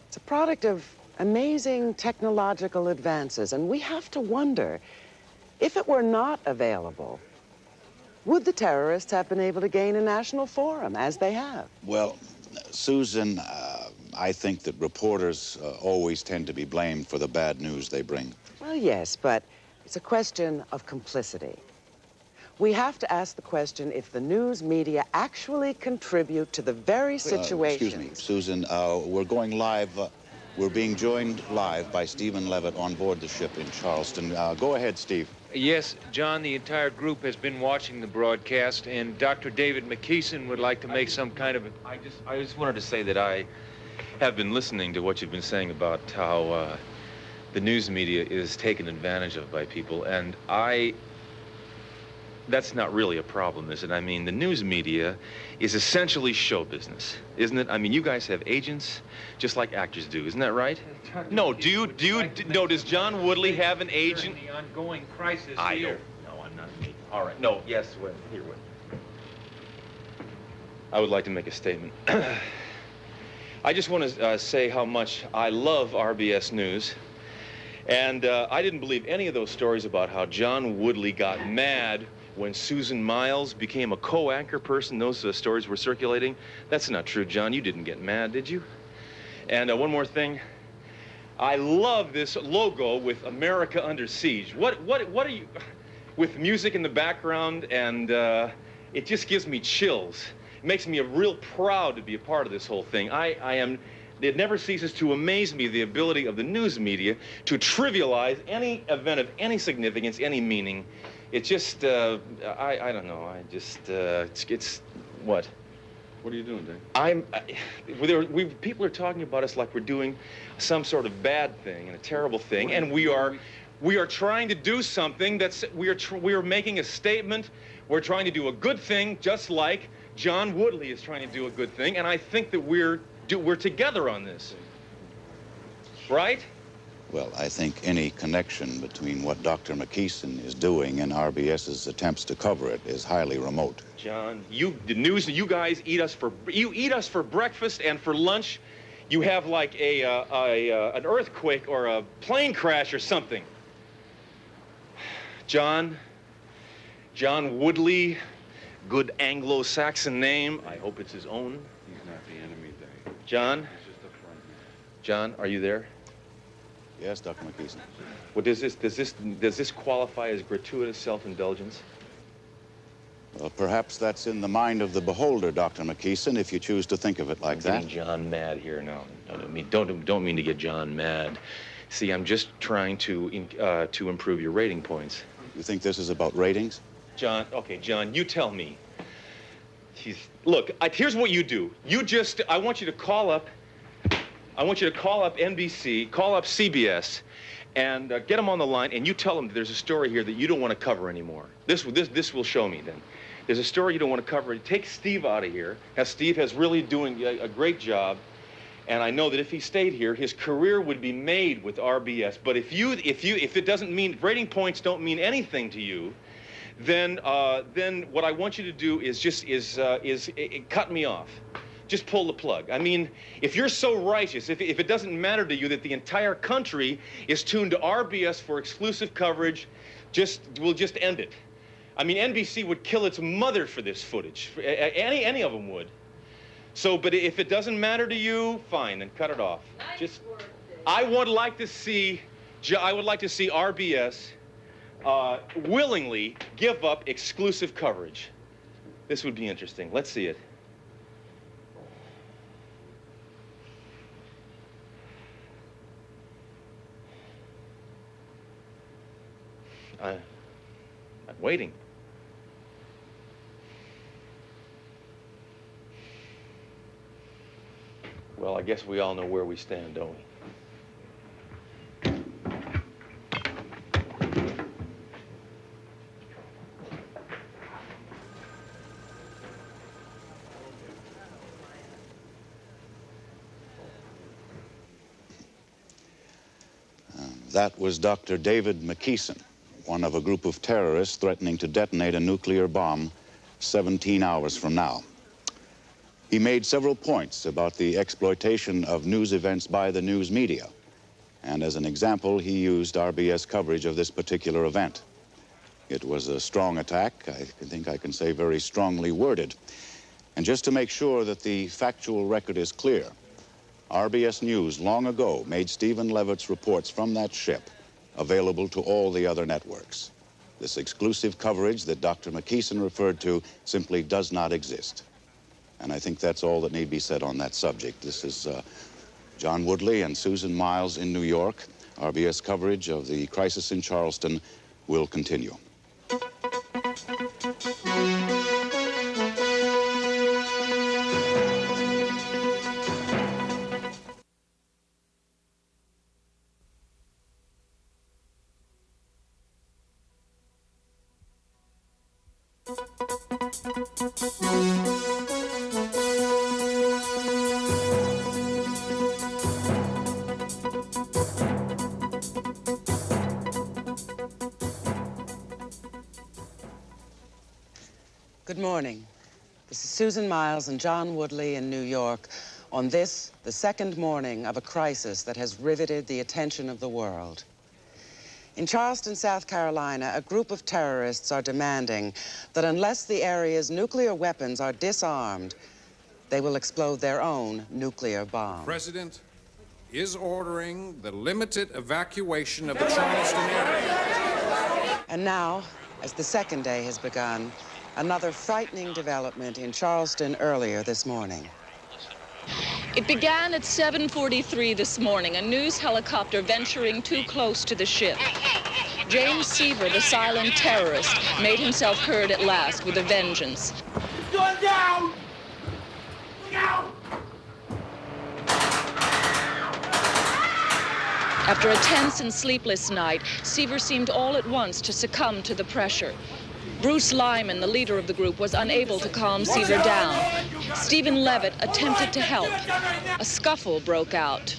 it's a product of amazing technological advances, and we have to wonder, if it were not available, would the terrorists have been able to gain a national forum, as they have? Well, Susan, I think that reporters always tend to be blamed for the bad news they bring. Well, yes, but it's a question of complicity. We have to ask the question if the news media actually contribute to the very situation. Excuse me, Susan, we're going live. We're being joined live by Stephen Levitt on board the ship in Charleston. Go ahead, Steve. Yes, John, the entire group has been watching the broadcast, and Dr. David McKeeson would like to make some kind of... I just wanted to say that I have been listening to what you've been saying about how the news media is taken advantage of by people, and that's not really a problem, is it? I mean, the news media is essentially show business, isn't it? I mean, you guys have agents just like actors do, isn't that right? No, does John Woodley have an agent? The ongoing crisis I here. don't. No, I'm not. All right. No, yes, wait, here, wait. I would like to make a statement. I just want to say how much I love RBS News. And I didn't believe any of those stories about how John Woodley got mad when Susan Miles became a co-anchor person. Those stories were circulating. That's not true, John. You didn't get mad, did you? And one more thing. I love this logo with America Under Siege. What are you... With music in the background, and it just gives me chills. It makes me real proud to be a part of this whole thing. It never ceases to amaze me, the ability of the news media to trivialize any event of any significance, any meaning. It's just, I don't know, it's what? What are you doing, Dave? People are talking about us like we're doing some sort of bad thing and a terrible thing, and we are trying to do something we are making a statement. We're trying to do a good thing, just like John Woodley is trying to do a good thing, and I think that we're we're together on this, right? Well, I think any connection between what Dr. McKeeson is doing and RBS's attempts to cover it is highly remote. John, the news, you guys eat us for breakfast and for lunch. You have like an earthquake or a plane crash or something. John Woodley, good Anglo-Saxon name. I hope it's his own. He's not the enemy, Dave. John? He's just a front man. John, are you there? Yes, Dr. McKeeson. Well, does this qualify as gratuitous self-indulgence? Well, perhaps that's in the mind of the beholder, Dr. McKeeson, if you choose to think of it like that. I'm getting John mad here now. Don't mean to get John mad. See, I'm just trying to improve your rating points. You think this is about ratings? John, okay, John, you tell me. Look, here's what you do. I want you to call up NBC, call up CBS, and get them on the line, and you tell them that there's a story here that you don't want to cover anymore. This will show me then. There's a story you don't want to cover. Take Steve out of here. Steve has really doing a great job, and I know that if he stayed here, his career would be made with RBS. But if it doesn't mean, rating points don't mean anything to you, then what I want you to do is cut me off. Just pull the plug. I mean, if you're so righteous, if it doesn't matter to you that the entire country is tuned to RBS for exclusive coverage, we'll just end it. I mean, NBC would kill its mother for this footage. Any of them would. So, but if it doesn't matter to you, fine, then cut it off. I would like to see RBS willingly give up exclusive coverage. This would be interesting. Let's see it. I'm waiting. Well, I guess we all know where we stand, don't we? That was Dr. David McKeeson, one of a group of terrorists threatening to detonate a nuclear bomb 17 hours from now. He made several points about the exploitation of news events by the news media. And as an example, he used RBS coverage of this particular event. It was a strong attack. I think I can say very strongly worded. And just to make sure that the factual record is clear, RBS News long ago made Stephen Levitt's reports from that ship available to all the other networks. This exclusive coverage that Dr. McKeeson referred to simply does not exist. And I think that's all that need be said on that subject. This is John Woodley and Susan Miles in New York. RBS coverage of the crisis in Charleston will continue. Good morning. This is Susan Miles and John Woodley in New York on this, the second morning of a crisis that has riveted the attention of the world. In Charleston, South Carolina, a group of terrorists are demanding that unless the area's nuclear weapons are disarmed, they will explode their own nuclear bomb. The President is ordering the limited evacuation of the Charleston area. And now, as the second day has begun, another frightening development in Charleston earlier this morning. It began at 7:43 this morning, a news helicopter venturing too close to the ship. James Seaver, the silent terrorist, made himself heard at last with a vengeance. It's going down! Look out! After a tense and sleepless night, Seaver seemed all at once to succumb to the pressure. Bruce Lyman, the leader of the group, was unable to calm Seaver down. Stephen Levitt attempted to help. A scuffle broke out.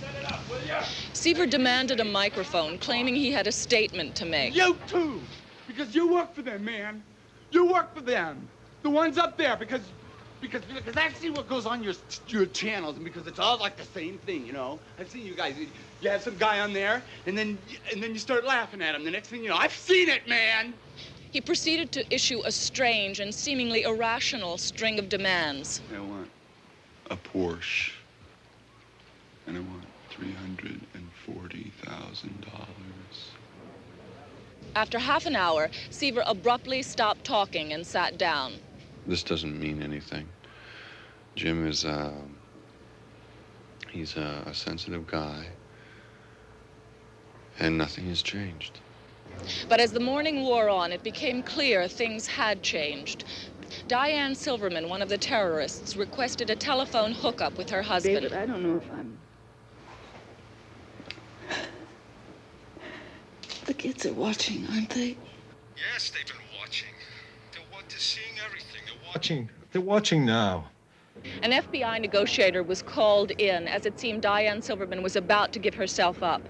Seaver demanded a microphone, claiming he had a statement to make. You too, because you work for them, man. You work for them. The ones up there, because I see what goes on your channels, and because it's all like the same thing, you know. I've seen you guys. You have some guy on there, and then you start laughing at him. The next thing you know, I've seen it, man. He proceeded to issue a strange and seemingly irrational string of demands. I want a Porsche, and I want $340,000. After half an hour, Seaver abruptly stopped talking and sat down. This doesn't mean anything. Jim is, he's a sensitive guy, and nothing has changed. But as the morning wore on, it became clear things had changed. Diane Silverman, one of the terrorists, requested a telephone hookup with her husband. David, I don't know if I'm... The kids are watching, aren't they? Yes, they've been watching. They're seeing everything. They're watching now. An FBI negotiator was called in as it seemed Diane Silverman was about to give herself up.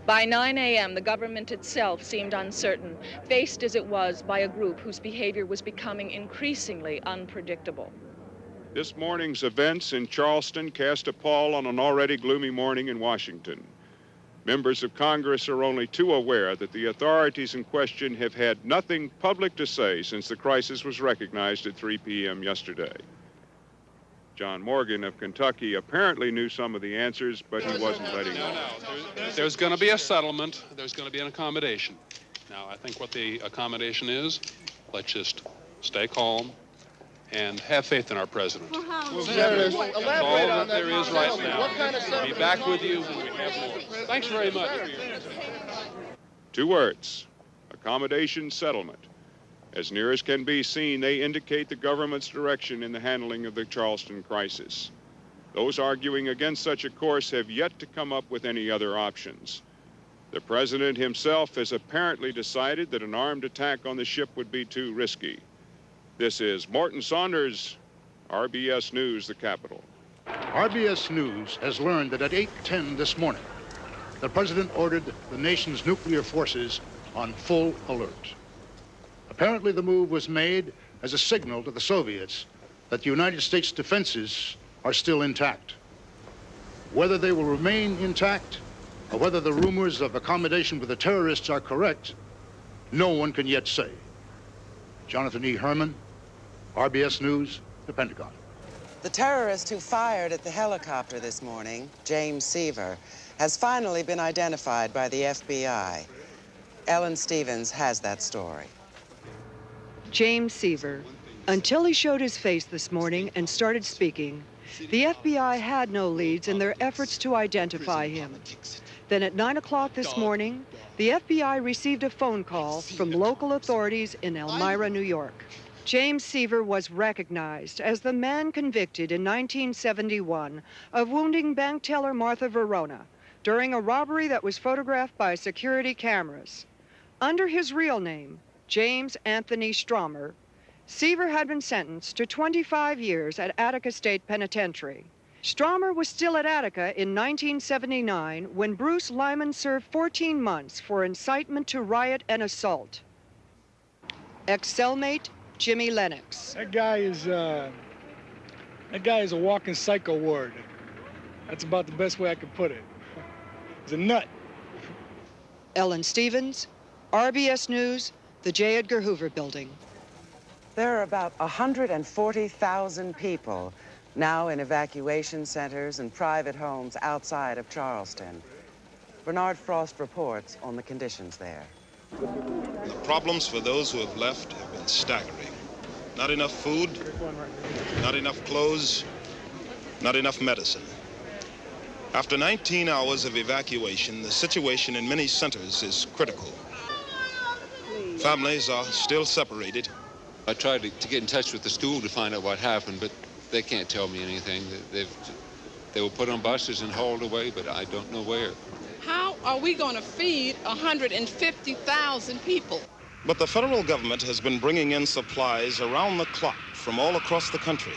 By 9 a.m., the government itself seemed uncertain, faced as it was by a group whose behavior was becoming increasingly unpredictable. This morning's events in Charleston cast a pall on an already gloomy morning in Washington. Members of Congress are only too aware that the authorities in question have had nothing public to say since the crisis was recognized at 3 p.m. yesterday. John Morgan of Kentucky apparently knew some of the answers, but he wasn't letting on. There's going to be a settlement. There's going to be an accommodation. Now, I think what the accommodation is, let's just stay calm and have faith in our president. That's all that there is right now. We'll be back with you when we have more. Thanks very much for your attention. 2 words: accommodation, settlement. As near as can be seen, they indicate the government's direction in the handling of the Charleston crisis. Those arguing against such a course have yet to come up with any other options. The president himself has apparently decided that an armed attack on the ship would be too risky. This is Morton Saunders, RBS News, the Capitol. RBS News has learned that at 8:10 this morning, the president ordered the nation's nuclear forces on full alert. Apparently, the move was made as a signal to the Soviets that the United States defenses are still intact. Whether they will remain intact or whether the rumors of accommodation with the terrorists are correct, no one can yet say. Jonathan E. Herman, RBS News, the Pentagon. The terrorist who fired at the helicopter this morning, James Seaver, has finally been identified by the FBI. Ellen Stevens has that story. James Seaver. Until he showed his face this morning and started speaking, the FBI had no leads in their efforts to identify him. Then at 9 o'clock this morning, the FBI received a phone call from local authorities in Elmira, New York. James Seaver was recognized as the man convicted in 1971 of wounding bank teller Martha Verona during a robbery that was photographed by security cameras. Under his real name, James Anthony Stromer, Seaver had been sentenced to 25 years at Attica State Penitentiary. Stromer was still at Attica in 1979 when Bruce Lyman served 14 months for incitement to riot and assault. Ex-cellmate Jimmy Lennox. That guy is a walking psycho ward. That's about the best way I could put it. He's a nut. Ellen Stevens, RBS News, the J. Edgar Hoover Building. There are about 140,000 people now in evacuation centers and private homes outside of Charleston. Bernard Frost reports on the conditions there. The problems for those who have left have been staggering. Not enough food, not enough clothes, not enough medicine. After 19 hours of evacuation, the situation in many centers is critical. Families are still separated. I tried to get in touch with the school to find out what happened, but they can't tell me anything. They were put on buses and hauled away, but I don't know where. How are we going to feed 150,000 people? But the federal government has been bringing in supplies around the clock from all across the country.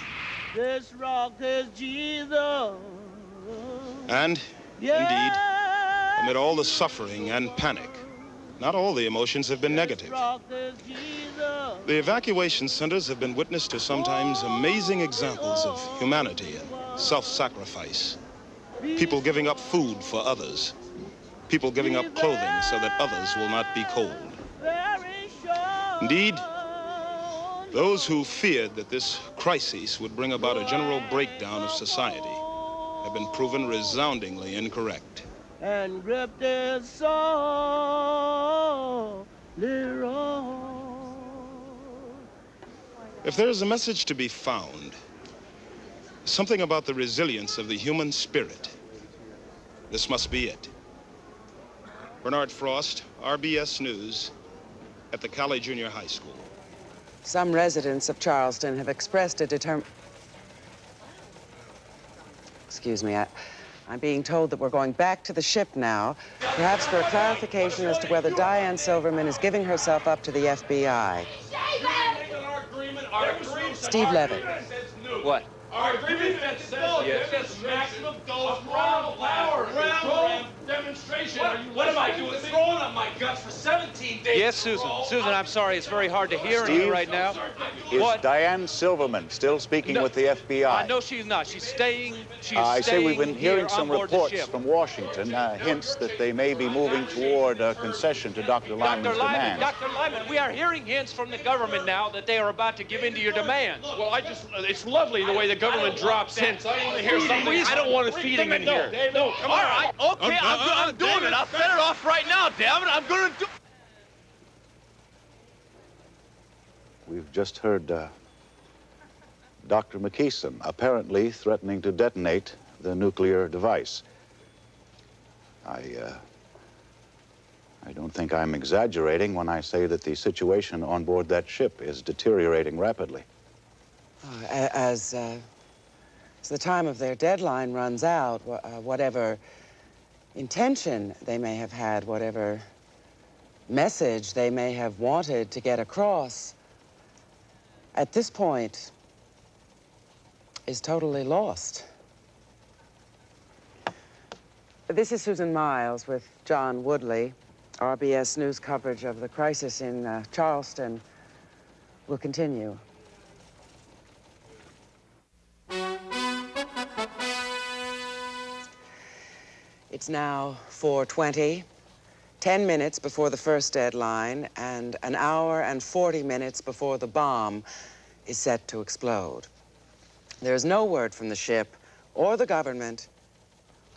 This rock is Jesus. And, indeed, amid all the suffering and panic, not all the emotions have been negative. The evacuation centers have been witness to sometimes amazing examples of humanity and self-sacrifice. People giving up food for others. People giving up clothing so that others will not be cold. Indeed, those who feared that this crisis would bring about a general breakdown of society have been proven resoundingly incorrect. And gripped his soul, If there is a message to be found, something about the resilience of the human spirit, this must be it. Bernard Frost, RBS News, at the Cali Junior High School. Some residents of Charleston have expressed a Excuse me, I'm being told that we're going back to the ship now, perhaps for a clarification as to whether Diane Silverman is giving herself up to the FBI. Steve Levitt. What? Our agreement that says this maximum dose round demonstration. What am I doing? Throwing up my guts for 17 days. Yes, Susan. Susan, I'm sorry. It's very hard to hear you right now. Is What? Diane Silverman still speaking with the FBI? No, she's not. She's staying. I say we've been hearing here some on board the reports ship. from Washington, hints that they may be moving toward a concession to Dr. Lyman's demands. Dr. Lyman, we are hearing hints from the government now that they are about to give in to your demands. Well, it's lovely the way the government drops hints. I want to hear something. I don't want a feeding in here. No, come on. All right, okay, I'm doing it. I'll set it off right now, damn it. I'm going to do. We've just heard Dr. McKeeson apparently threatening to detonate the nuclear device. I don't think I'm exaggerating when I say that the situation on board that ship is deteriorating rapidly. As the time of their deadline runs out, whatever intention they may have had, whatever message they may have wanted to get across, at this point, is totally lost. This is Susan Miles with John Woodley. RBS News coverage of the crisis in Charleston will continue. It's now 4:20, 10 minutes before the first deadline, and an hour and 40 minutes before the bomb is set to explode. There's no word from the ship or the government,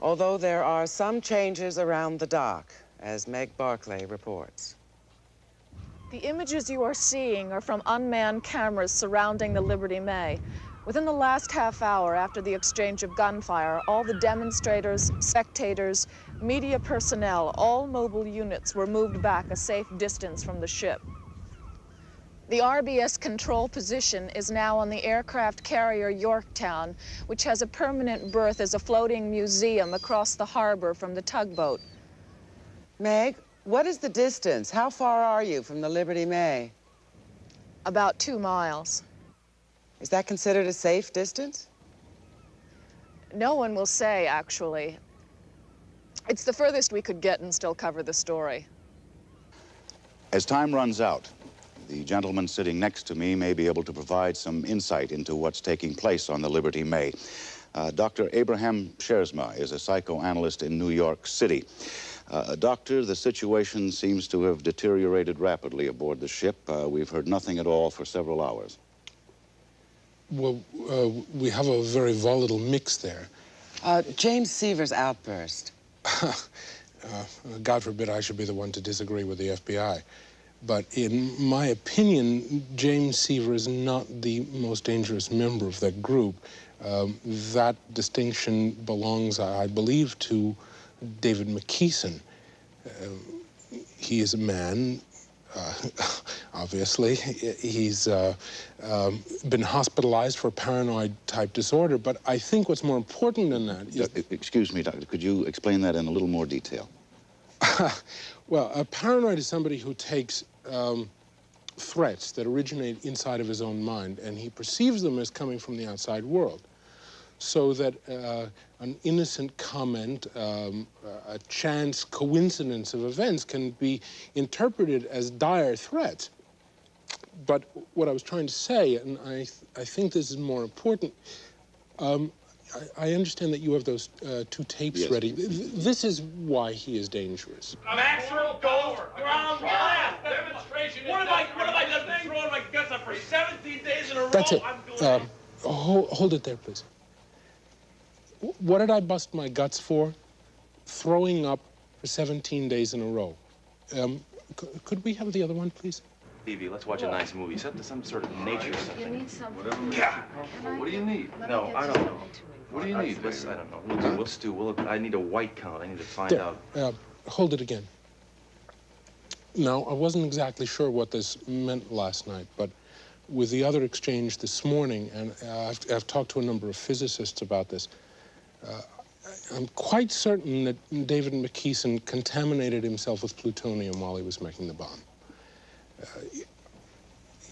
although there are some changes around the dock, as Meg Barclay reports. The images you are seeing are from unmanned cameras surrounding the Liberty May. Within the last half hour after the exchange of gunfire, all the demonstrators, spectators, media personnel, all mobile units were moved back a safe distance from the ship. The RBS control position is now on the aircraft carrier Yorktown, which has a permanent berth as a floating museum across the harbor from the tugboat. Meg, what is the distance? How far are you from the Liberty May? About 2 miles. Is that considered a safe distance? No one will say, actually. It's the furthest we could get and still cover the story. As time runs out, the gentleman sitting next to me may be able to provide some insight into what's taking place on the Liberty May. Dr. Abraham Shersma is a psychoanalyst in New York City. Doctor, the situation seems to have deteriorated rapidly aboard the ship. We've heard nothing at all for several hours. Well, we have a very volatile mix there. James Seaver's outburst. God forbid I should be the one to disagree with the FBI. But in my opinion, James Seaver is not the most dangerous member of that group. That distinction belongs, I believe, to David McKeeson. He is a man, obviously. He's been hospitalized for paranoid-type disorder, but I think what's more important than that is... Excuse me, Doctor, could you explain that in a little more detail? Well, a paranoid is somebody who takes threats that originate inside of his own mind, and he perceives them as coming from the outside world. So that an innocent comment, a chance coincidence of events can be interpreted as dire threats. But what I was trying to say, and I think this is more important, I understand that you have those 2 tapes ready. This is why he is dangerous. Maximum dose, ground blast, demonstration. What have I done? Been throwing my guts up for 17 days in a row? That's it. I'm doing Hold it there, please. What did I bust my guts for? Throwing up for 17 days in a row. Could we have the other one, please? TV, let's watch a nice movie. Set to some sort of nature or something. You need something. What do you need? No, I don't know. What do you need? I don't know. We'll stew. I need a white count. I need to find out. Hold it again. Now, I wasn't exactly sure what this meant last night, but with the other exchange this morning, and I've talked to a number of physicists about this, I'm quite certain that David McKeeson contaminated himself with plutonium while he was making the bomb.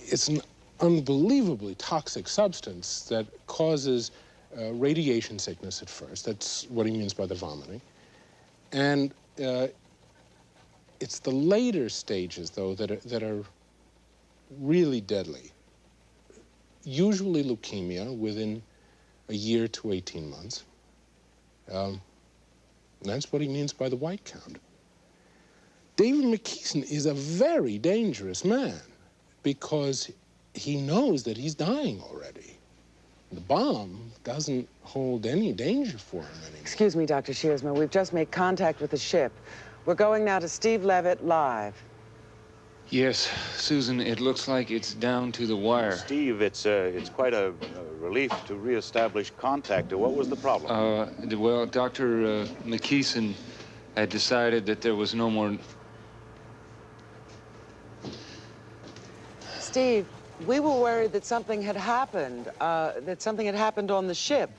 It's an unbelievably toxic substance that causes radiation sickness at first. That's what he means by the vomiting. And it's the later stages, though, that are really deadly. Usually leukemia within a year to 18 months. That's what he means by the white count. David McKeeson is a very dangerous man because he knows that he's dying already. The bomb doesn't hold any danger for him anymore. Excuse me, Dr. Shearsman. We've just made contact with the ship. We're going now to Steve Levitt live. Yes, Susan, it looks like it's down to the wire. Steve, it's quite a relief to reestablish contact. What was the problem? Well, Dr. McKeeson had decided that there was no more... Steve, we were worried that something had happened, on the ship.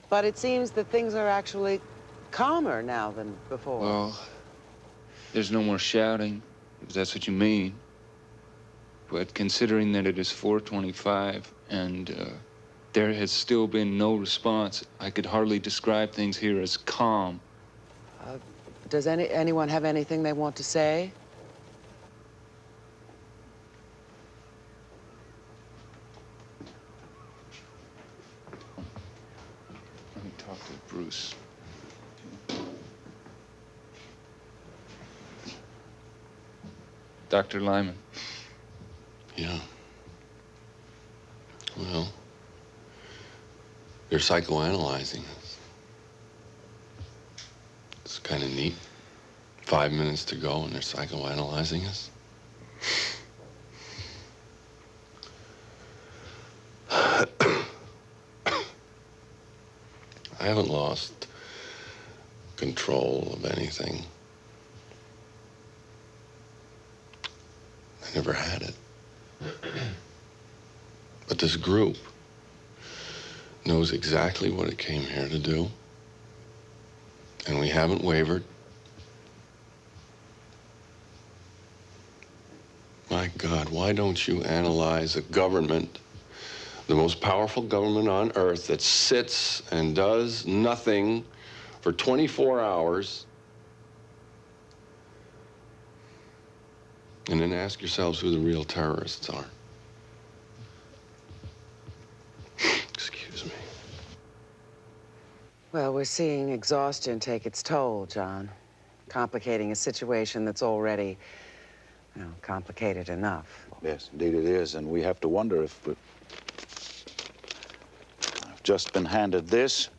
But it seems that things are actually calmer now than before. Well, there's no more shouting, if that's what you mean. But considering that it is 4:25 and there has still been no response, I could hardly describe things here as calm. Does anyone have anything they want to say? Let me talk to Bruce. Dr. Lyman. Yeah. Well, they're psychoanalyzing us. It's kind of neat. 5 minutes to go and they're psychoanalyzing us. I haven't lost control of anything. I never had it. But this group knows exactly what it came here to do. And we haven't wavered. My God, why don't you analyze a government, the most powerful government on earth, that sits and does nothing for 24 hours, and then ask yourselves who the real terrorists are. Excuse me. Well, we're seeing exhaustion take its toll, John. Complicating a situation that's already, complicated enough. Yes, indeed it is, and we have to wonder if... I've just been handed this.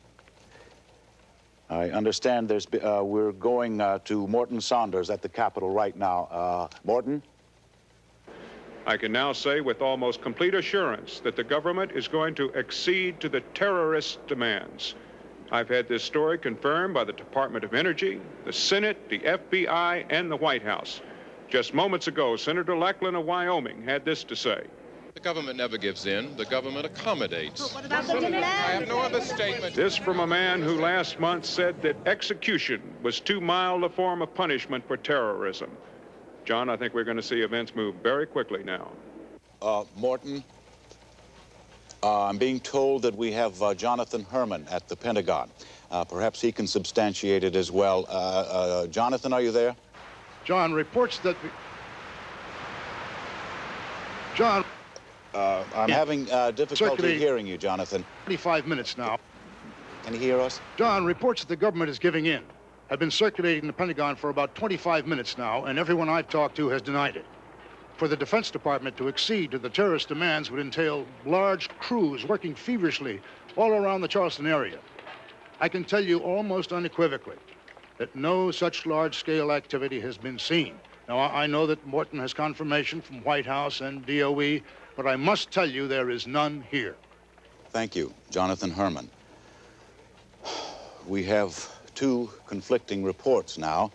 I understand we're going to Morton Saunders at the Capitol right now. Morton? I can now say with almost complete assurance that the government is going to accede to the terrorist demands. I've had this story confirmed by the Department of Energy, the Senate, the FBI, and the White House. Just moments ago, Senator Lackland of Wyoming had this to say. The government never gives in. The government accommodates. What about the demand? I have no other statement. This from a man who last month said that execution was too mild a form of punishment for terrorism. John, I think we're going to see events move very quickly now. Morton, I'm being told that we have Jonathan Herman at the Pentagon. Perhaps he can substantiate it as well. Jonathan, are you there? John, reports that... John... I'm having difficulty hearing you, Jonathan. 25 minutes now. Can you hear us? John, reports that the government is giving in have been circulating in the Pentagon for about 25 minutes now, and everyone I've talked to has denied it. For the Defense Department to accede to the terrorist demands would entail large crews working feverishly all around the Charleston area. I can tell you almost unequivocally that no such large-scale activity has been seen. Now, I know that Morton has confirmation from White House and DOE, but I must tell you there is none here. Thank you, Jonathan Herman. We have two conflicting reports now,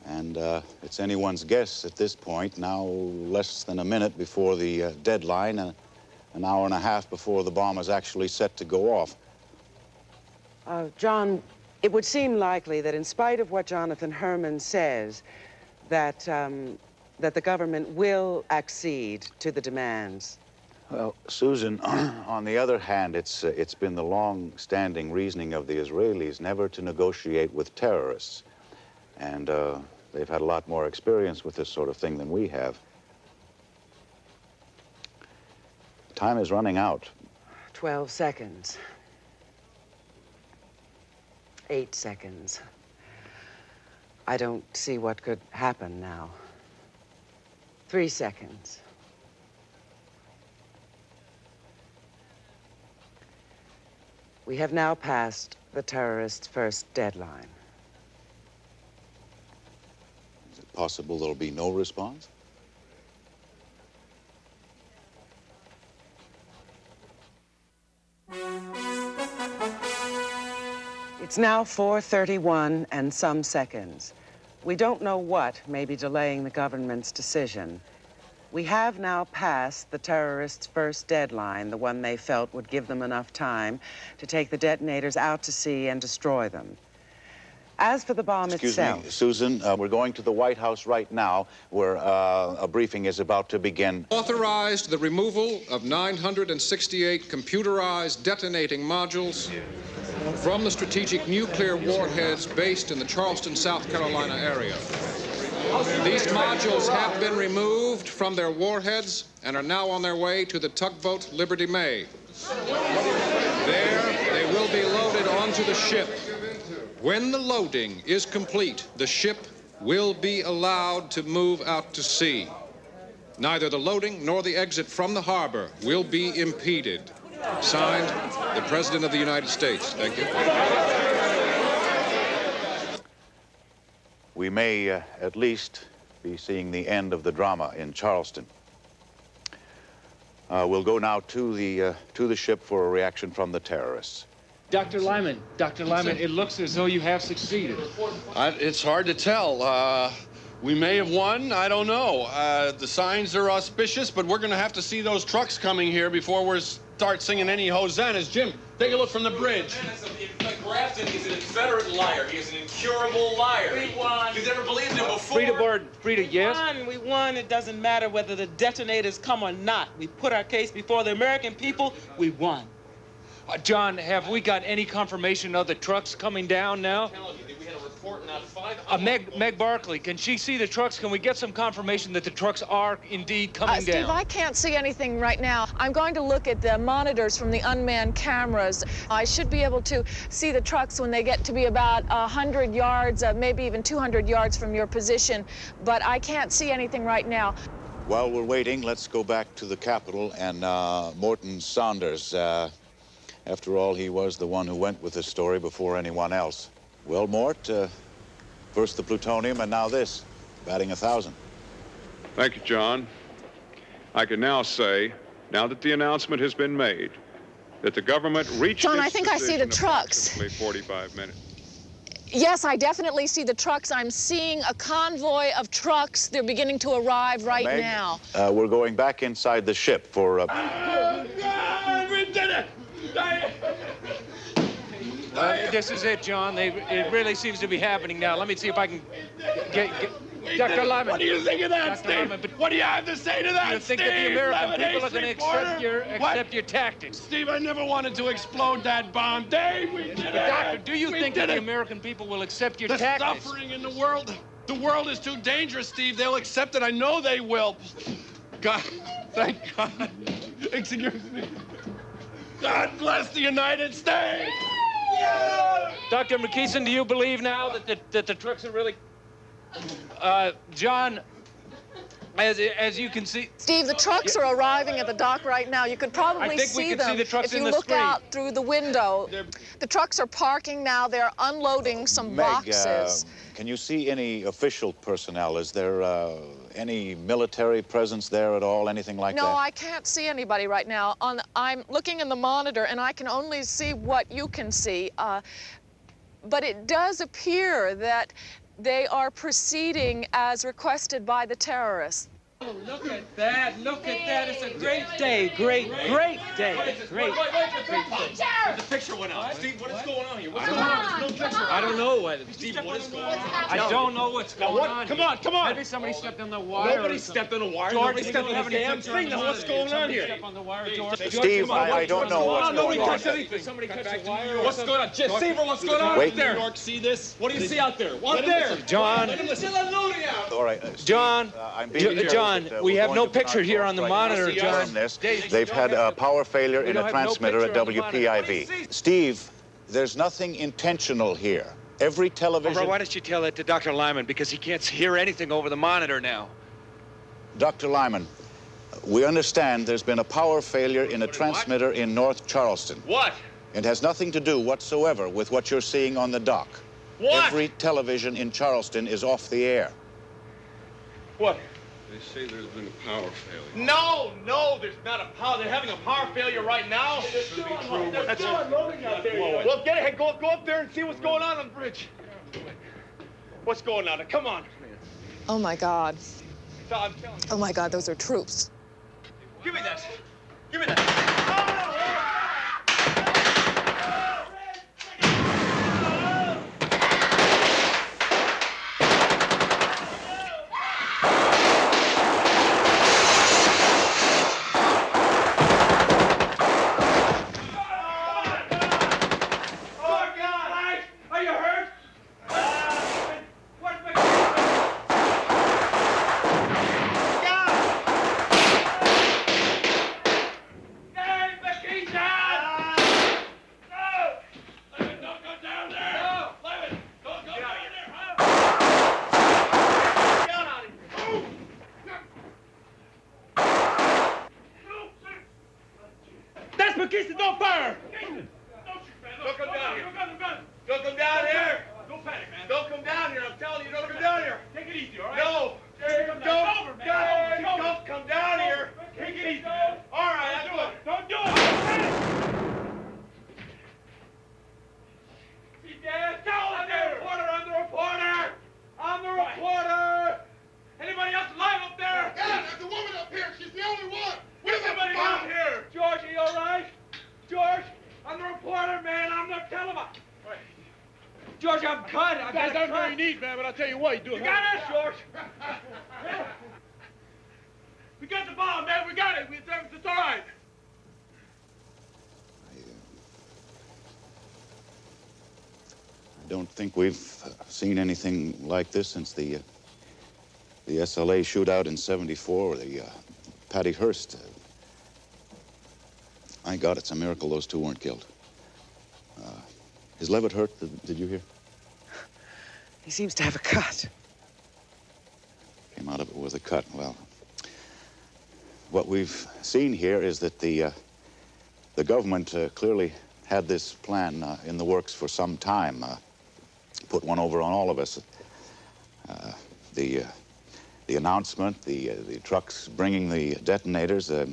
and it's anyone's guess at this point, now less than a minute before the deadline, an hour and a half before the bomb is actually set to go off. John, it would seem likely that in spite of what Jonathan Herman says, that the government will accede to the demands. Well, Susan, on the other hand, it's been the long-standing reasoning of the Israelis never to negotiate with terrorists. And they've had a lot more experience with this sort of thing than we have. Time is running out. 12 seconds. 8 seconds. I don't see what could happen now. 3 seconds. We have now passed the terrorists' first deadline. Is it possible there'll be no response? It's now 4:31 and some seconds. We don't know what may be delaying the government's decision. We have now passed the terrorists' first deadline, the one they felt would give them enough time to take the detonators out to sea and destroy them. As for the bomb itself... Excuse me, Susan, we're going to the White House right now, where a briefing is about to begin. Authorized the removal of 968 computerized detonating modules from the strategic nuclear warheads based in the Charleston, South Carolina area. These modules have been removed from their warheads and are now on their way to the tugboat Liberty May. There, they will be loaded onto the ship. When the loading is complete, the ship will be allowed to move out to sea. Neither the loading nor the exit from the harbor will be impeded. Signed, the President of the United States. Thank you. We may at least be seeing the end of the drama in Charleston. We'll go now to the ship for a reaction from the terrorists. Dr. Lyman, it looks as though you have succeeded. It's hard to tell. We may have won. I don't know. The signs are auspicious, but we're going to have to see those trucks coming here before we start singing any hosannas. Jim, take a look from the bridge. Grafton is an inveterate liar. He is an incurable liar. We won. You've never believed him before. Frida, yes? We won. It doesn't matter whether the detonators come or not. We put our case before the American people. We won. John, have we got any confirmation of the trucks coming down now? Meg Barkley, can she see the trucks? Can we get some confirmation that the trucks are indeed coming down? Steve, I can't see anything right now. I'm going to look at the monitors from the unmanned cameras. I should be able to see the trucks when they get to be about 100 yards, maybe even 200 yards from your position, but I can't see anything right now. While we're waiting, let's go back to the Capitol and Morton Saunders. After all, he was the one who went with the story before anyone else. Well, Mort, first the plutonium and now this, batting 1,000. Thank you, John. I can now say, now that the announcement has been made, that the government reached John, its I think I see the trucks. approximately 45 minutes. Yes, I definitely see the trucks. I'm seeing a convoy of trucks. They're beginning to arrive right Meg, now. We're going back inside the ship for... Oh, God, we did it! This is it, John. It really seems to be happening now. Let me see if I can get... Dr. Lyman. What do you think of that, Steve? What do you have to say to that, Do you think Steve? that the American Lemonade people are going to accept your tactics? Steve, I never wanted to explode that bomb. Dave, we did it. Doctor, do you think that the it. American people will accept your The tactics? suffering in the world is too dangerous, Steve. They'll accept it. I know they will. God, thank God. Excuse me. God bless the United States. Yeah. Dr. McKeeson, do you believe now that the trucks are really... John, as you can see... Steve, the trucks are arriving at the dock right now. You could probably see them if you look out through the window. The trucks are parking now. They're unloading some boxes. Can you see any official personnel? Is there any military presence there at all, anything like that? No, I can't see anybody right now. I'm looking in the monitor, and I can only see what you can see. But it does appear that they are proceeding as requested by the terrorists. Oh, look at that. Look at that. It's a great day. Great day. Great. The picture went out. Steve, what is going on here? What's going on? There's no picture. I don't know. Steve, what is going on? I don't know what's going on. Come on, come on. Maybe somebody stepped on the wire. Nobody stepped on the wire. George, Nobody stepped on the damn thing. Now, what's going on here? Step on the wire, George. Steve, I don't know what's going Nobody on. touched anything. Somebody touched the wire. What's going on? Steve, what's going on Wait. out there? New York, see this? What do you see out there? What there? John. All right, Steve, John, John, we have no picture here on the monitor, John. They've had a power failure in a transmitter at WPIV. Steve, there's nothing intentional here. Every television... Why don't you tell that to Dr. Lyman, because he can't hear anything over the monitor now. Dr. Lyman, we understand there's been a power failure in a transmitter in North Charleston. What? It has nothing to do whatsoever with what you're seeing on the dock. What? Every television in Charleston is off the air. What? They say there's been a power failure. No, there's not a power. They're having a power failure right now. They're still unloading out there. Well, get ahead. Go up there and see what's going on the bridge. What's going on? Come on. Oh, my God. I'm telling you. Oh, my God, those are troops. Give me that. Give me that. McKeeson, don't fire! Don't come down here. Don't come down here. Don't panic, man. Don't come down here. I'm telling you, don't come down here. Take it easy, all right? No. Don't come down here. Take it easy, man. All right, I'll do it. Don't do it. See, Dad, I'm the reporter. I'm the reporter. I'm the reporter. Anybody else alive up there? Yeah, there's a woman up here. She's the only one. Where's somebody out here? George, are you all right? George, I'm the reporter, man. I'm the televisor. George, I'm cut. I got That's all you need, man, but I'll tell you what, you do it. You got it, George? We got the bomb, man. We got it. It's all right. I don't think we've seen anything like this since the SLA shootout in '74 or the Patty Hearst. My God, it's a miracle those two weren't killed. Is Levitt hurt? Did you hear? He seems to have a cut. Came out of it with a cut. Well, what we've seen here is that the government clearly had this plan in the works for some time. Put one over on all of us. The announcement, the trucks bringing the detonators, I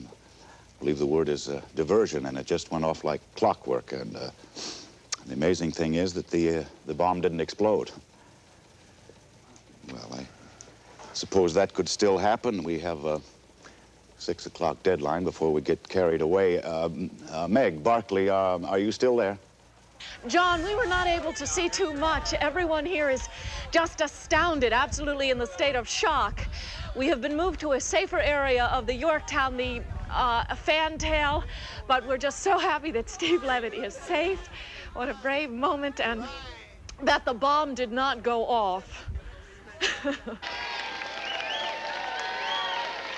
believe the word is diversion, and it just went off like clockwork. And the amazing thing is that the bomb didn't explode. Well, I suppose that could still happen. We have a 6 o'clock deadline before we get carried away. Meg, Barkley, are you still there? John, we were not able to see too much. Everyone here is just astounded, absolutely in the state of shock. We have been moved to a safer area of the Yorktown, the Fantail, but we're just so happy that Steve Levitt is safe. What a brave moment, and that the bomb did not go off.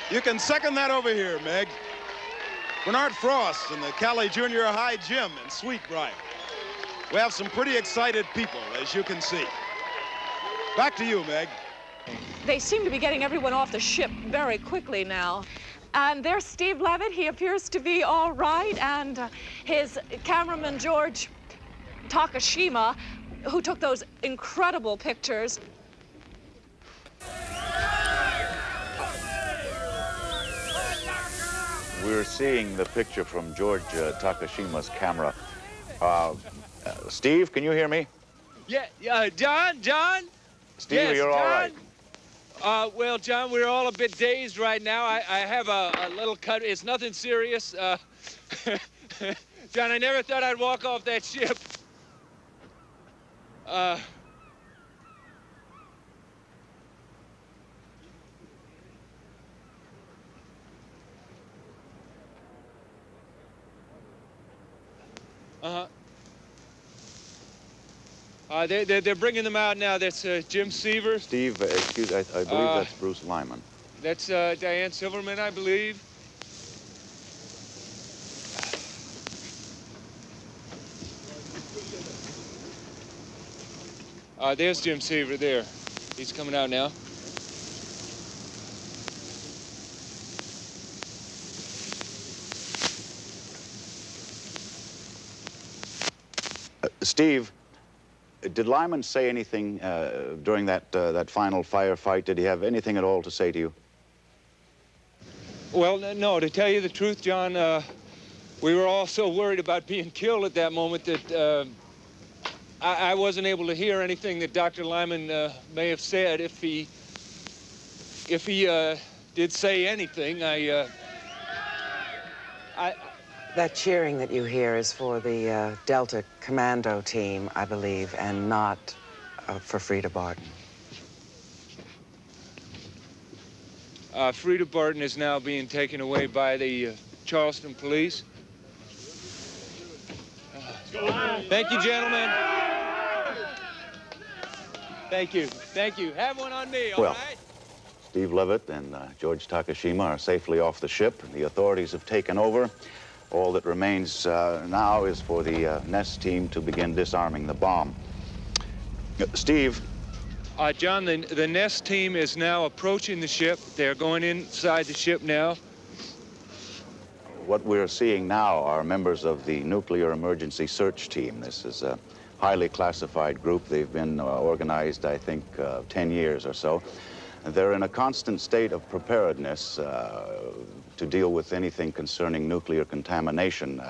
You can second that over here, Meg. Bernard Frost in the Cali Junior High Gym in Sweetbriar. We have some pretty excited people, as you can see. Back to you, Meg. They seem to be getting everyone off the ship very quickly now. And there's Steve Levitt. He appears to be all right. And his cameraman, George Takashima, who took those incredible pictures. We're seeing the picture from George Takashima's camera. Steve, can you hear me? Yeah, John? Steve, yes, you're John? all right. Well, John, we're all a bit dazed right now. I have a little cut. It's nothing serious. John, I never thought I'd walk off that ship. They're bringing them out now. That's Jim Seaver. Steve, excuse, I believe that's Bruce Lyman. That's Diane Silverman, I believe. There's Jim Seaver there. He's coming out now. Steve, did Lyman say anything during that final firefight? Did he have anything at all to say to you? Well, no, to tell you the truth, John, we were all so worried about being killed at that moment that I wasn't able to hear anything that Dr. Lyman may have said. If he did say anything, That cheering that you hear is for the Delta Commando team, I believe, and not for Frida Barton. Frida Barton is now being taken away by the Charleston police. Thank you, gentlemen. Thank you. Thank you. Have one on me, all right? Steve Levitt and George Takashima are safely off the ship. The authorities have taken over. All that remains now is for the Nest team to begin disarming the bomb. Steve. John, the Nest team is now approaching the ship. They're going inside the ship now. What we're seeing now are members of the Nuclear Emergency Search Team. This is a highly classified group. They've been organized, I think, 10 years or so. They're in a constant state of preparedness to deal with anything concerning nuclear contamination.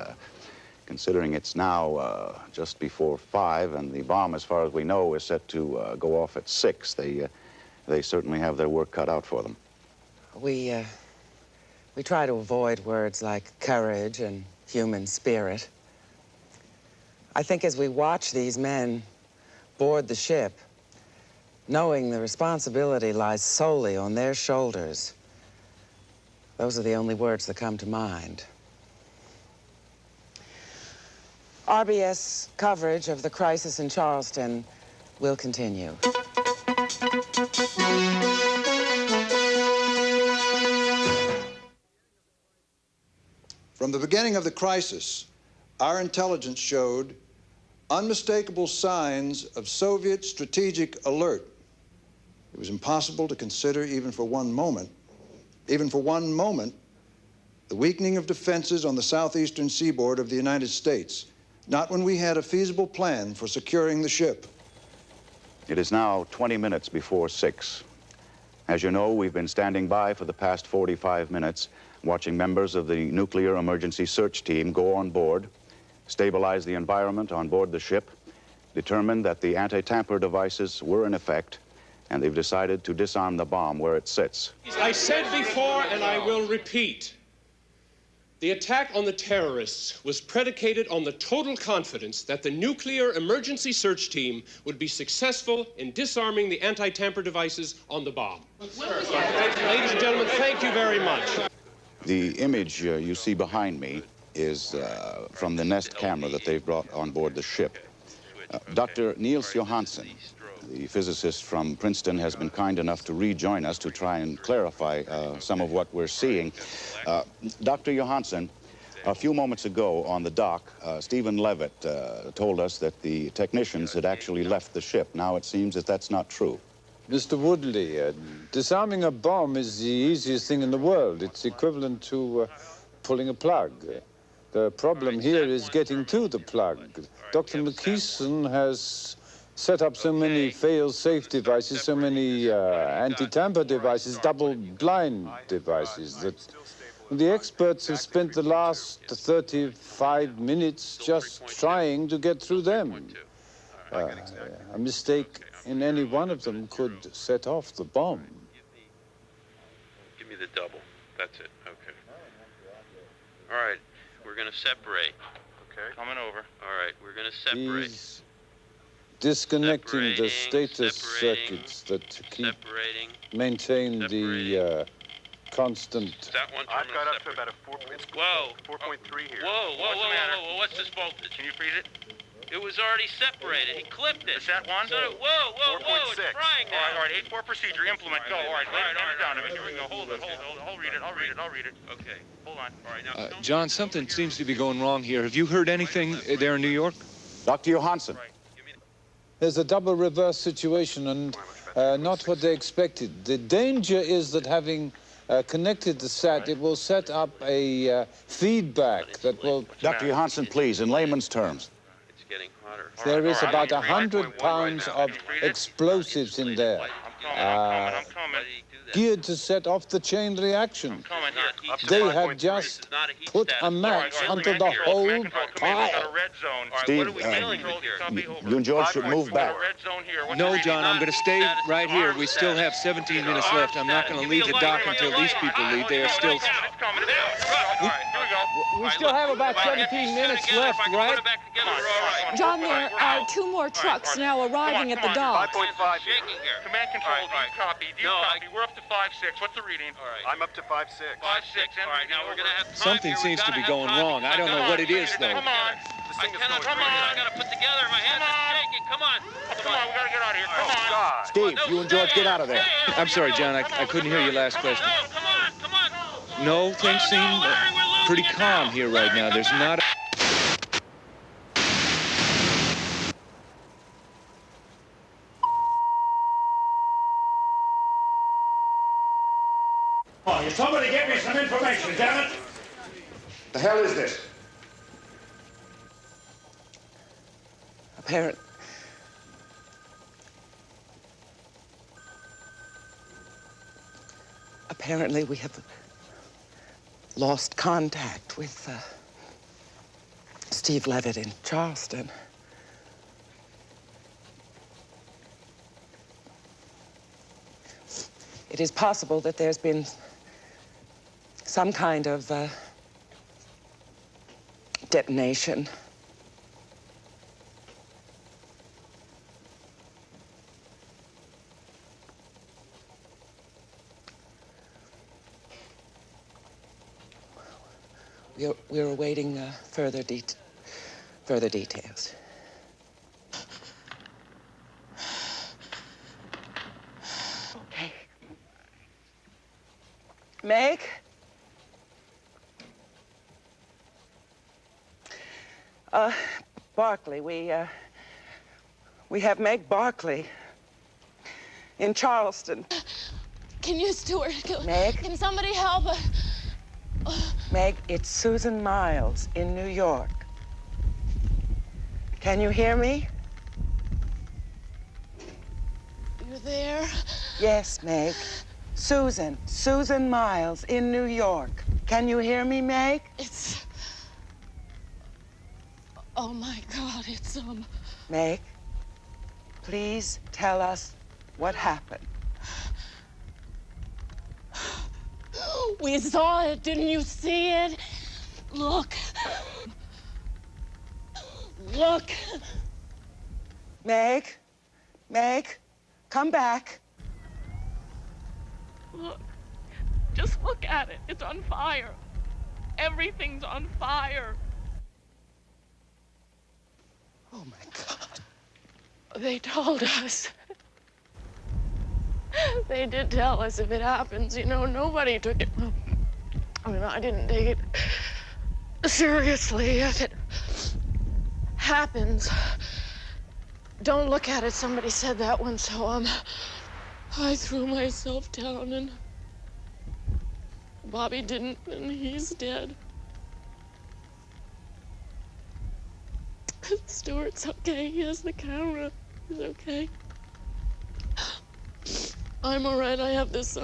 Considering it's now just before 5, and the bomb, as far as we know, is set to go off at 6, they certainly have their work cut out for them. We try to avoid words like courage and human spirit. I think as we watch these men board the ship, knowing the responsibility lies solely on their shoulders, those are the only words that come to mind. RBS coverage of the crisis in Charleston will continue. From the beginning of the crisis, our intelligence showed unmistakable signs of Soviet strategic alert. It was impossible to consider even for one moment, the weakening of defenses on the southeastern seaboard of the United States, not when we had a feasible plan for securing the ship. It is now 20 minutes before 6. As you know, we've been standing by for the past 45 minutes, watching members of the Nuclear Emergency Search Team go on board, stabilize the environment on board the ship, determine that the anti-tamper devices were in effect, and they've decided to disarm the bomb where it sits. I said before, and I will repeat, The attack on the terrorists was predicated on the total confidence that the nuclear emergency search team would be successful in disarming the anti-tamper devices on the bomb. Ladies and gentlemen, thank you very much. The image you see behind me is from the Nest camera that they've brought on board the ship. Dr. Niels Johansen, the physicist from Princeton, has been kind enough to rejoin us to try and clarify some of what we're seeing. Dr. Johansen, a few moments ago on the dock, Stephen Levitt told us that the technicians had actually left the ship. Now it seems that that's not true. Mr. Woodley, disarming a bomb is the easiest thing in the world. It's equivalent to pulling a plug. The problem here is getting to the plug. Dr. McKeeson has set up so many fail-safe devices, so many anti-tamper devices, double-blind devices, that the experts have spent the last 35 minutes just trying to get through them. A mistake in any one of them could set off the bomb. Give me the double. That's it. Okay. All right. We're going to separate. Okay. Coming over. All right. We're going to separate. He's disconnecting the status circuits that maintain the constant. That one I've got up to about a 4.3 here. Whoa, what's this voltage? Can you freeze it? It was already separated. He clipped it. Is that one? Whoa, it's frying now. All right, 8-4 procedure, implement, go. All right, lay it down. Here we go. Hold it. I'll read it. Okay, hold on. All right, now. John, something seems to be going wrong here. Have you heard anything there in New York? Dr. Johansen. There's a double reverse situation and not what they expected. The danger is that having connected the SAT, it will set up a feedback that will... Dr. Johansen, please, in layman's terms. Getting hotter. There is about 100 pounds of explosives in there, geared to set off the chain reaction. They have just put a match onto the whole pile. Steve, you and George should move back. No, John, I'm going to stay right here. We still have 17 minutes left. I'm not going to leave the dock until these people leave. They are still... We still have about 17 minutes left, right? John, there are 2 more trucks now arriving at the dock. 5.5 here. Command control, do you copy? We're up to 5.6. What's the reading? All right. I'm up to 5.6. 5.6. All right, now we're going to have time. Something seems to be going wrong. I don't know what it is, though. Come on. I got to put together. My hands are shaking. Come on, we got to get out of here. Come on. Steve, you and George, get out of there. I'm sorry, John, I couldn't hear your last question. Come on. No, things seem pretty calm here right now. There's not... Oh, somebody get me some information, damn it! The hell is this? Apparently we have lost contact with Steve Levitt in Charleston. It is possible that there's been some kind of detonation. We're awaiting further details. Okay. Meg? Barkley, we have Meg Barkley in Charleston. Can you, Stuart? Meg? Can somebody help? Meg, it's Susan Miles in New York. Can you hear me? You're there? Yes, Meg. Susan Miles in New York. Can you hear me, Meg? It's... Oh, my God, it's, Meg, please tell us what happened. We saw it. Didn't you see it? Look. Look. Meg, come back. Look. Just look at it. It's on fire. Everything's on fire. Oh, my God. They told us. They did tell us if it happens, you know, nobody took it. I mean, I didn't take it seriously. If it happens, don't look at it. Somebody said that one, so I threw myself down, and Bobby didn't, and he's dead. Stuart's okay. He has the camera. He's okay. I'm all right. I have this,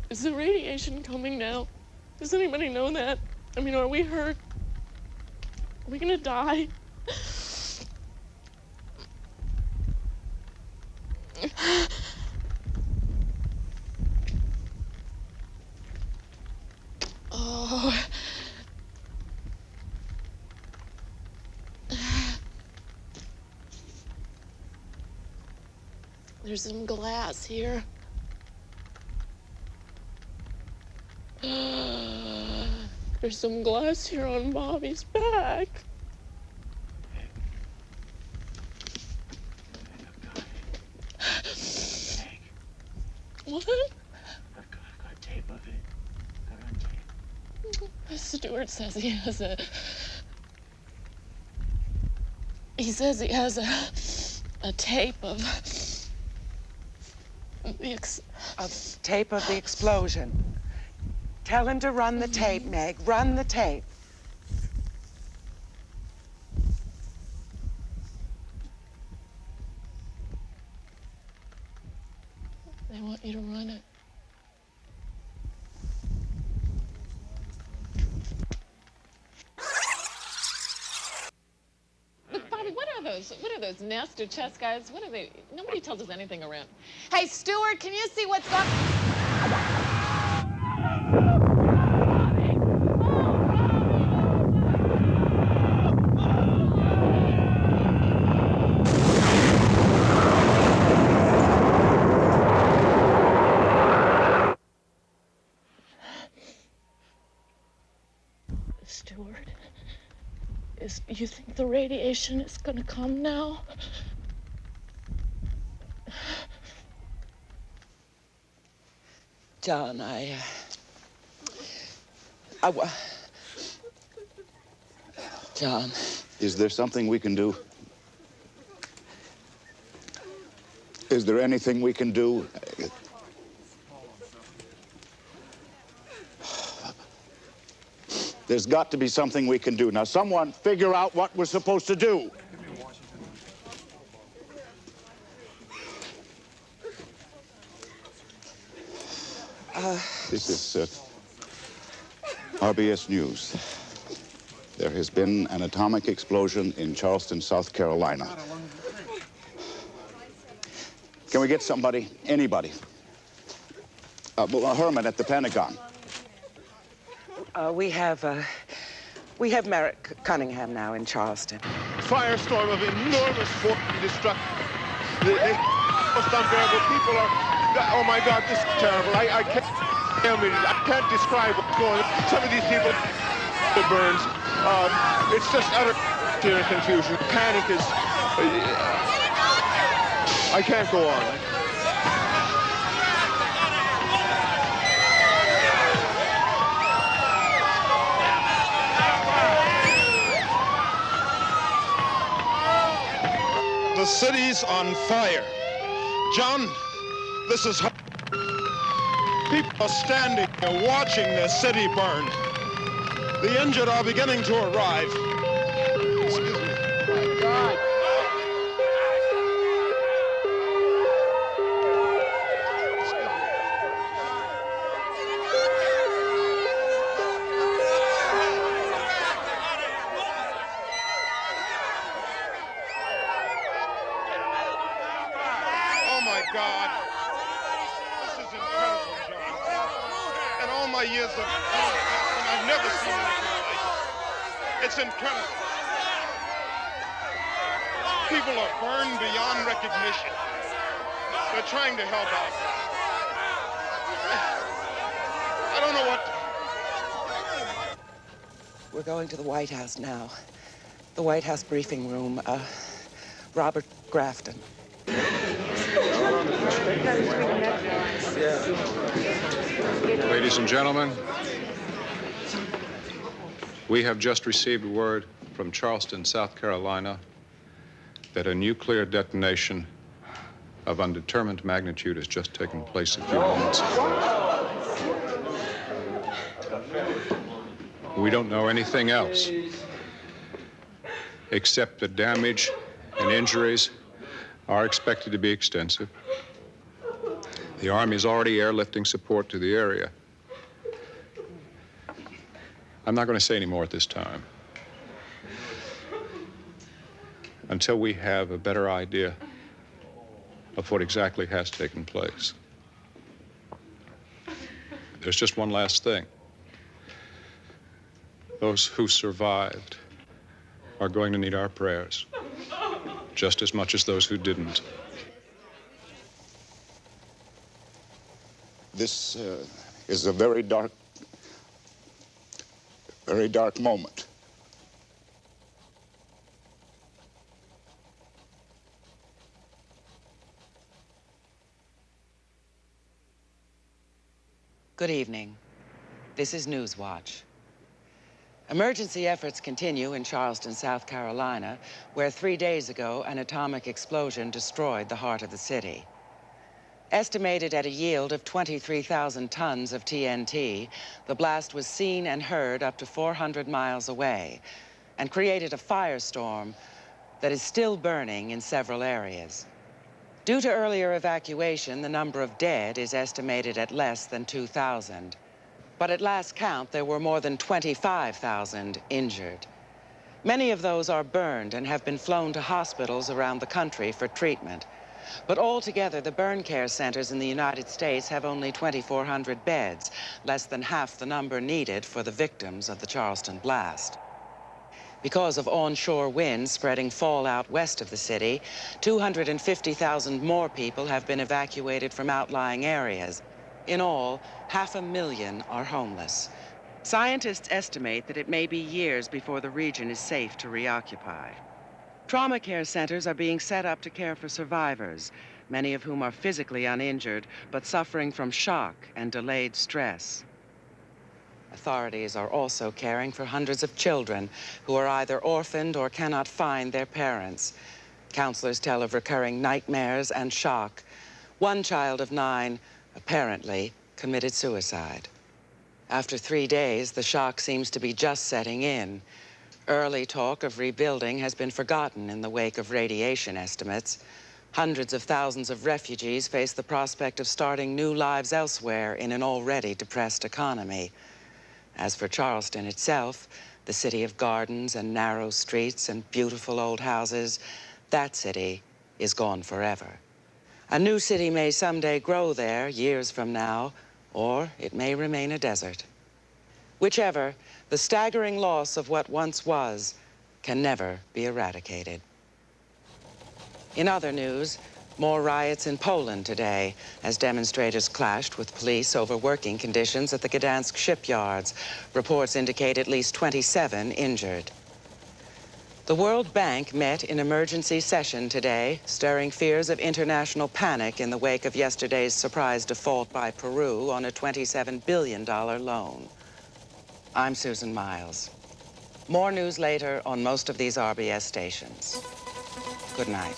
Is the radiation coming now? Does anybody know that? I mean, are we hurt? Are we gonna die? Oh. There's some glass here. There's some glass here on Bobby's back. What? I've got tape of it. Got on tape. Stuart says he has a... He says he has a tape of... A tape of the explosion. Tell him to run the tape, Meg. Run the tape. They want you to run it. Look, Bobby, what are those nested chess guys? What are they? Nobody tells us anything around. Hey, Stuart, can you see what's going on? Stuart, you think the radiation is gonna come now? John, John. Is there something we can do? Is there anything we can do? There's got to be something we can do. Now, someone figure out what we're supposed to do. This is RBS News. There has been an atomic explosion in Charleston, South Carolina. Can we get somebody, anybody? Herman at the Pentagon. We have Merrick Cunningham now in Charleston. Firestorm of enormous force and destruction. The most unbearable people are, oh my God, this is terrible. I can't describe what's going on. Some of these people, the burns. It's just utter fear and confusion. Panic is, I can't go on. The city's on fire. John, this is... People are standing here watching the city burn. The injured are beginning to arrive. Excuse me. My God. Oh, my God. This 4 years of and I've never seen anything like it. It's incredible. People are burned beyond recognition. They're trying to help out. I don't know what. We're going to the White House now. The White House briefing room. Robert Grafton. Ladies and gentlemen, we have just received word from Charleston, South Carolina, that a nuclear detonation of undetermined magnitude has just taken place a few moments ago. We don't know anything else, except that damage and injuries are expected to be extensive. The Army is already airlifting support to the area. I'm not going to say any more at this time until we have a better idea of what exactly has taken place. There's just one last thing. Those who survived are going to need our prayers just as much as those who didn't. This is a very dark moment. Good evening. This is Newswatch. Emergency efforts continue in Charleston, South Carolina, where 3 days ago an atomic explosion destroyed the heart of the city. Estimated at a yield of 23,000 tons of TNT, the blast was seen and heard up to 400 miles away and created a firestorm that is still burning in several areas. Due to earlier evacuation, the number of dead is estimated at less than 2,000. But at last count, there were more than 25,000 injured. Many of those are burned and have been flown to hospitals around the country for treatment. But altogether, the burn care centers in the United States have only 2,400 beds, less than half the number needed for the victims of the Charleston blast. Because of onshore winds spreading fallout west of the city, 250,000 more people have been evacuated from outlying areas. In all, 500,000 are homeless. Scientists estimate that it may be years before the region is safe to reoccupy. Trauma care centers are being set up to care for survivors, many of whom are physically uninjured, but suffering from shock and delayed stress. Authorities are also caring for hundreds of children who are either orphaned or cannot find their parents. Counselors tell of recurring nightmares and shock. One child of 9 apparently committed suicide. After 3 days, the shock seems to be just setting in. Early talk of rebuilding has been forgotten in the wake of radiation estimates. Hundreds of thousands of refugees face the prospect of starting new lives elsewhere in an already depressed economy. As for Charleston itself, the city of gardens and narrow streets and beautiful old houses, that city is gone forever. A new city may someday grow there years from now, or it may remain a desert. Whichever, the staggering loss of what once was can never be eradicated. In other news, more riots in Poland today as demonstrators clashed with police over working conditions at the Gdansk shipyards. Reports indicate at least 27 injured. The World Bank met in emergency session today, stirring fears of international panic in the wake of yesterday's surprise default by Peru on a $27 billion loan. I'm Susan Miles. More news later on most of these RBS stations. Good night.